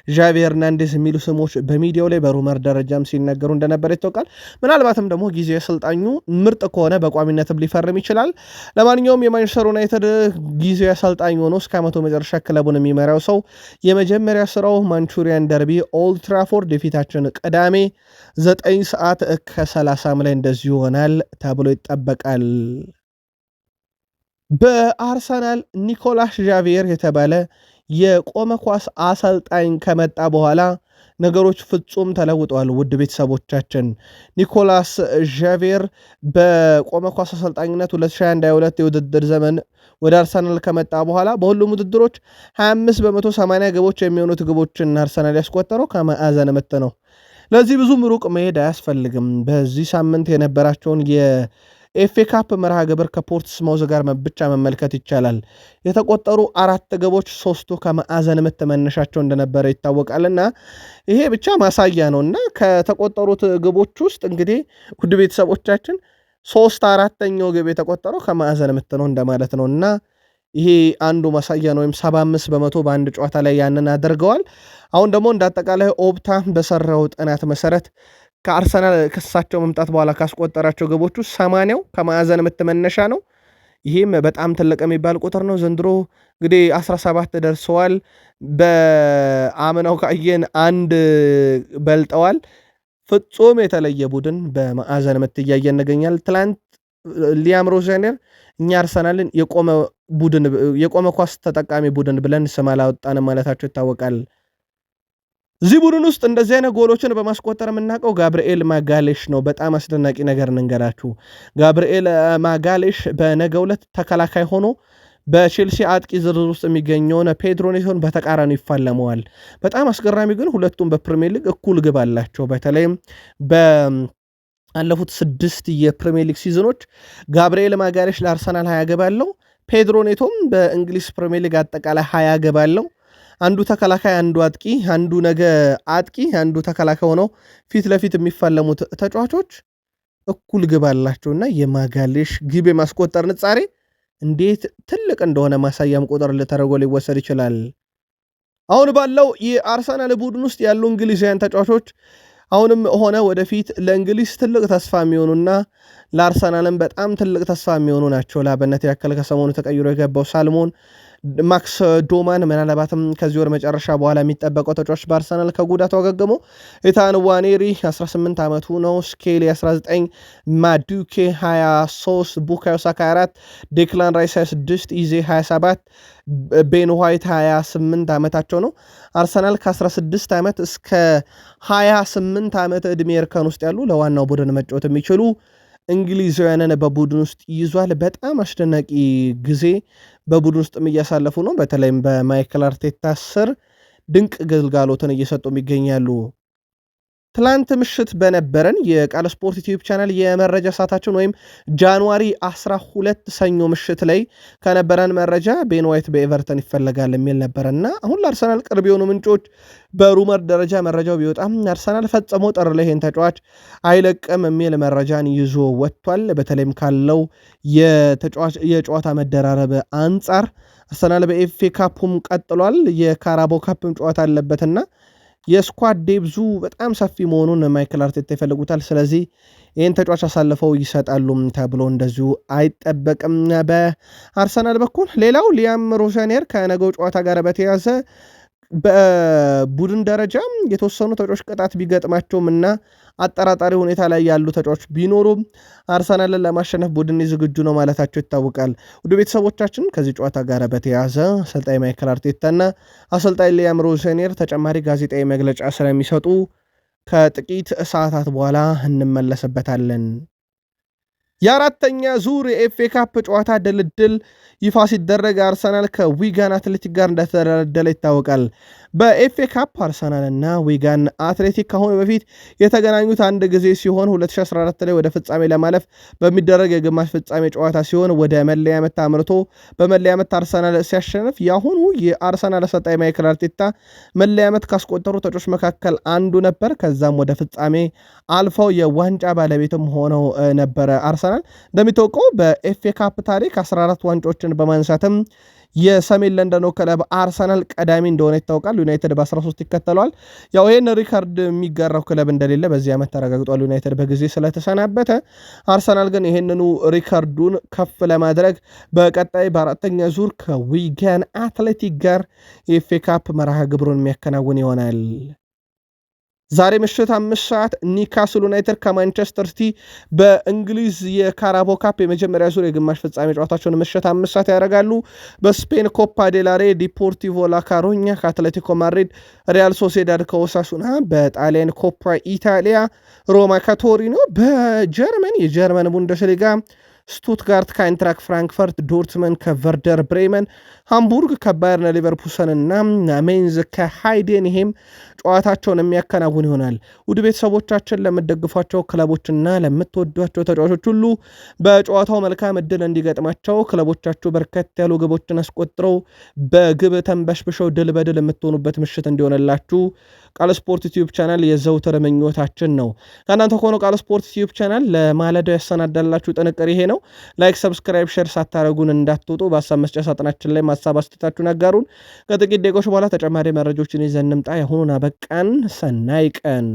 ዣቪ ሄርናንዴዝ የሚሉ ስሞች በሚዲያው ላይ በሩመር ደረጃም ሲነገሩ እንደነበረ ይታወቃል። ምናልባትም ደግሞ ጊዜ አሰልጣኙ ምርጥ ከሆነ በቋሚነትም ሊፈርም ይችላል። ለማንኛውም የማንቸስተር ዩናይትድ ጊዜ አሰልጣኝ ሆኖ እስከ ዓመቱ መጨረሻ ክለቡን የሚመራው ሰው የመጀመሪያ ስራው ማንቹሪያን ደርቢ ኦልድ ትራፎርድ የፊታችን ቅዳሜ 9 ሰዓት ከ30 ላይ እንደዚሁ ይሆናል ተብሎ ይጠበቃል። በአርሰናል ኒኮላስ ዣቪየር የተባለ የቆመ ኳስ አሰልጣኝ ከመጣ በኋላ ነገሮች ፍጹም ተለውጠዋል። ውድ ቤተሰቦቻችን ኒኮላስ ዣቪየር በቆመ ኳስ አሰልጣኝነት 2021/22 የውድድር ዘመን ወደ አርሰናል ከመጣ በኋላ በሁሉም ውድድሮች 25 በመቶ 80 ግቦች የሚሆኑት ግቦችን አርሰናል ያስቆጠረው ከማዕዘን ምት ነው። ለዚህ ብዙም ሩቅ መሄድ አያስፈልግም። በዚህ ሳምንት የነበራቸውን የኤፍኤ ካፕ መርሃ ግብር ከፖርትስማውዝ ጋር ብቻ መመልከት ይቻላል። የተቆጠሩ 4 ግቦች 3ቱ ከማዕዘን ምት መነሻቸው እንደነበረ ይታወቃልና ይሄ ብቻ ማሳያ ነው እና ከተቆጠሩት ግቦች ውስጥ እንግዲህ ውድ ቤተሰቦቻችን 3/4ኛው ግብ የተቆጠረው ከማዕዘን ምት ነው እንደማለት ነው እና ይሄ አንዱ ማሳያ ነው። ወይም 75 በመቶ በአንድ ጨዋታ ላይ ያንን አድርገዋል። አሁን ደግሞ እንዳጠቃላይ ኦፕታ በሰራው ጥናት መሰረት ከአርሰናል ክሳቸው መምጣት በኋላ ካስቆጠራቸው ግቦች ውስጥ 80ው ከማዕዘን ምት መነሻ ነው። ይህም በጣም ትልቅ የሚባል ቁጥር ነው። ዘንድሮ እንግዲህ 17 ደርሰዋል። በአምናው ካየን አንድ በልጠዋል። ፍጹም የተለየ ቡድን በማዕዘን ምት እያየ እንገኛል። ትላንት ሊያም ሮዘኔር እኛ አርሰናልን የቆመ ኳስ ተጠቃሚ ቡድን ብለን ስም አላወጣንም ማለታቸው ይታወቃል። እዚህ ቡድን ውስጥ እንደዚህ አይነት ጎሎችን በማስቆጠር የምናውቀው ጋብርኤል ማጋሌሽ ነው። በጣም አስደናቂ ነገር እንንገራችሁ። ጋብርኤል ማጋሌሽ በነገው ዕለት ተከላካይ ሆኖ በቼልሲ አጥቂ ዝርዝር ውስጥ የሚገኘውን ፔድሮ ኔቶን በተቃራኒ ይፋለመዋል። በጣም አስገራሚ ግን ሁለቱም በፕሪሚየር ሊግ እኩል ግብ አላቸው። በተለይም ባለፉት 6 የፕሪሚየር ሊግ ሲዝኖች ጋብርኤል ማጋሌሽ ለአርሰናል 20 ግብ አለው። ፔድሮ ኔቶም በእንግሊዝ ፕሪሚየር ሊግ አጠቃላይ 20 ግብ አለው። አንዱ ተከላካይ አንዱ አጥቂ፣ አንዱ ነገ አጥቂ አንዱ ተከላካይ ሆነው ፊት ለፊት የሚፋለሙት ተጫዋቾች እኩል ግብ አላቸውና የማጋሌሽ ግብ የማስቆጠር ንጻሬ እንዴት ትልቅ እንደሆነ ማሳያም ቁጥር ተደርጎ ሊወሰድ ይችላል። አሁን ባለው የአርሰናል ቡድን ውስጥ ያሉ እንግሊዛውያን ተጫዋቾች አሁንም ሆነ ወደፊት ለእንግሊዝ ትልቅ ተስፋ የሚሆኑና ለአርሰናልም በጣም ትልቅ ተስፋ የሚሆኑ ናቸው። ለአብነት ያክል ከሰሞኑ ተቀይሮ የገባው ሳልሞን ማክስ ዶማን ምናልባትም ከዚህ ወር መጨረሻ በኋላ የሚጠበቀው ተጫዋች በአርሰናል ከጉዳቱ አገግሞ ኢታን ዋኔሪ 18 ዓመቱ ነው። ስኬሊ 19፣ ማዱኬ 23፣ ቡካዮ ሳካ 24፣ ዴክላን ራይስ 26፣ ኢዜ 27፣ ቤን ዋይት 28 ዓመታቸው ነው። አርሰናል ከ16 ዓመት እስከ 28 ዓመት ዕድሜ እርከን ውስጥ ያሉ ለዋናው ቡድን መጫወት የሚችሉ እንግሊዛውያንን በቡድን ውስጥ ይዟል። በጣም አስደናቂ ጊዜ በቡድን ውስጥም እያሳለፉ ነው። በተለይም በማይክል አርቴታ ስር ድንቅ ግልጋሎትን እየሰጡ ይገኛሉ። ትላንት ምሽት በነበረን የቃል ስፖርት ዩቲዩብ ቻናል የመረጃ ሰዓታችን ወይም ጃንዋሪ 12 ሰኞ ምሽት ላይ ከነበረን መረጃ ቤን ዋይት በኤቨርተን ይፈለጋል የሚል ነበረና አሁን ለአርሰናል ቅርብ የሆኑ ምንጮች በሩመር ደረጃ መረጃው ቢወጣም አርሰናል ፈጽሞ ጥር ላይ ይህን ተጫዋች አይለቅም የሚል መረጃን ይዞ ወጥቷል። በተለይም ካለው የጨዋታ መደራረብ አንጻር አርሰናል በኤፍኤ ካፑም ቀጥሏል። የካራቦ ካፕም ጨዋታ አለበትና የስኳድ ዴብዙ በጣም ሰፊ መሆኑን ማይክል አርቴታ ይፈልጉታል። ስለዚህ ይህን ተጫዋች አሳልፈው ይሰጣሉም ተብሎ እንደዚሁ አይጠበቅም። በአርሰናል በኩል ሌላው ሊያም ሮዘኔር ከነገው ጨዋታ ጋር በተያዘ በቡድን ደረጃ የተወሰኑ ተጫዋች ቅጣት ቢገጥማቸውም እና አጠራጣሪ ሁኔታ ላይ ያሉ ተጫዋች ቢኖሩም አርሰናልን ለማሸነፍ ቡድን ዝግጁ ነው ማለታቸው ይታወቃል። ወደ ቤተሰቦቻችን ከዚህ ጨዋታ ጋር በተያያዘ አሰልጣኝ ማይክል አርቴታና አሰልጣኝ ሊያም ሮዘኔር ተጨማሪ ጋዜጣዊ መግለጫ ስለሚሰጡ ከጥቂት ሰዓታት በኋላ እንመለስበታለን። የአራተኛ ዙር የኤፍኤ ካፕ ጨዋታ ድልድል ይፋ ሲደረግ አርሰናል ከዊጋን አትሌቲክ ጋር እንደተደለደለ ይታወቃል። በኤፍኤ ካፕ አርሰናል እና ዊጋን አትሌቲክ ከአሁኑ በፊት የተገናኙት አንድ ጊዜ ሲሆን 2014 ላይ ወደ ፍጻሜ ለማለፍ በሚደረግ የግማሽ ፍጻሜ ጨዋታ ሲሆን ወደ መለያ ምት አምርቶ በመለያ ምት አርሰናል ሲያሸንፍ የአሁኑ የአርሰናል አሰልጣኝ ማይክል አርቴታ መለያ ምት ካስቆጠሩ ተጫዋቾች መካከል አንዱ ነበር። ከዛም ወደ ፍጻሜ አልፈው የዋንጫ ባለቤትም ሆነው ነበረ። አርሰናል እንደሚታወቀው በኤፍኤ ካፕ ታሪክ 14 ዋንጫዎችን በማንሳትም የሰሜን ለንደኑ ክለብ አርሰናል ቀዳሚ እንደሆነ ይታወቃል። ዩናይትድ በ13 ይከተለዋል። ያው ይህን ሪካርድ የሚጋራው ክለብ እንደሌለ በዚህ ዓመት ተረጋግጧል። ዩናይትድ በጊዜ ስለተሰናበተ አርሰናል ግን ይህንኑ ሪካርዱን ከፍ ለማድረግ በቀጣይ በአራተኛ ዙር ከዊጋን አትሌቲክ ጋር የኤፍኤ ካፕ መርሃ ግብሩን የሚያከናውን ይሆናል። ዛሬ ምሽት 5 ሰዓት ኒካስል ዩናይትድ ከማንቸስተር ሲቲ በእንግሊዝ የካራቦ ካፕ የመጀመሪያ ዙር የግማሽ ፍጻሜ ጨዋታቸውን ምሽት 5 ሰዓት ያደርጋሉ። በስፔን ኮፓ ዴላሬ ዲፖርቲቮ ላካሮኛ ከአትሌቲኮ ማድሪድ፣ ሪያል ሶሴዳድ ከኦሳሱና፣ በጣሊያን ኮፓ ኢታሊያ ሮማ ከቶሪኖ፣ በጀርመን የጀርመን ቡንደስሊጋ ስቱትጋርት ከአይንትራክ ፍራንክፈርት፣ ዶርትመን ከቨርደር ብሬመን፣ ሃምቡርግ ከባየርን ሊቨርፑሰን እና ሜንዝ ከሃይዴንሄም ጨዋታቸውን የሚያከናውን ይሆናል። ውድ ቤተሰቦቻችን ለምትደግፏቸው ክለቦችና ለምትወዷቸው ተጫዋቾች ሁሉ በጨዋታው መልካም እድል እንዲገጥማቸው ክለቦቻችሁ በርከት ያሉ ግቦችን አስቆጥረው በግብ ተንበሽብሸው ድል በድል የምትሆኑበት ምሽት እንዲሆንላችሁ ቃል ስፖርት ዩቲዩብ ቻናል የዘውትር ምኞታችን ነው። ከእናንተ ከሆነው ቃል ስፖርት ዩቲዩብ ቻናል ለማለዳው ያሰናዳላችሁ ጥንቅር ይሄ ነው። ላይክ፣ ሰብስክራይብ፣ ሼር ሳታረጉን እንዳትወጡ። በሀሳብ መስጫ ሳጥናችን ላይ ሀሳብ አስተያየታችሁን አጋሩን። ከጥቂት ደቂቃዎች በኋላ ተጨማሪ መረጃዎችን ይዘን እንምጣ። የአሁኑን አበቃን። ሰናይ ቀን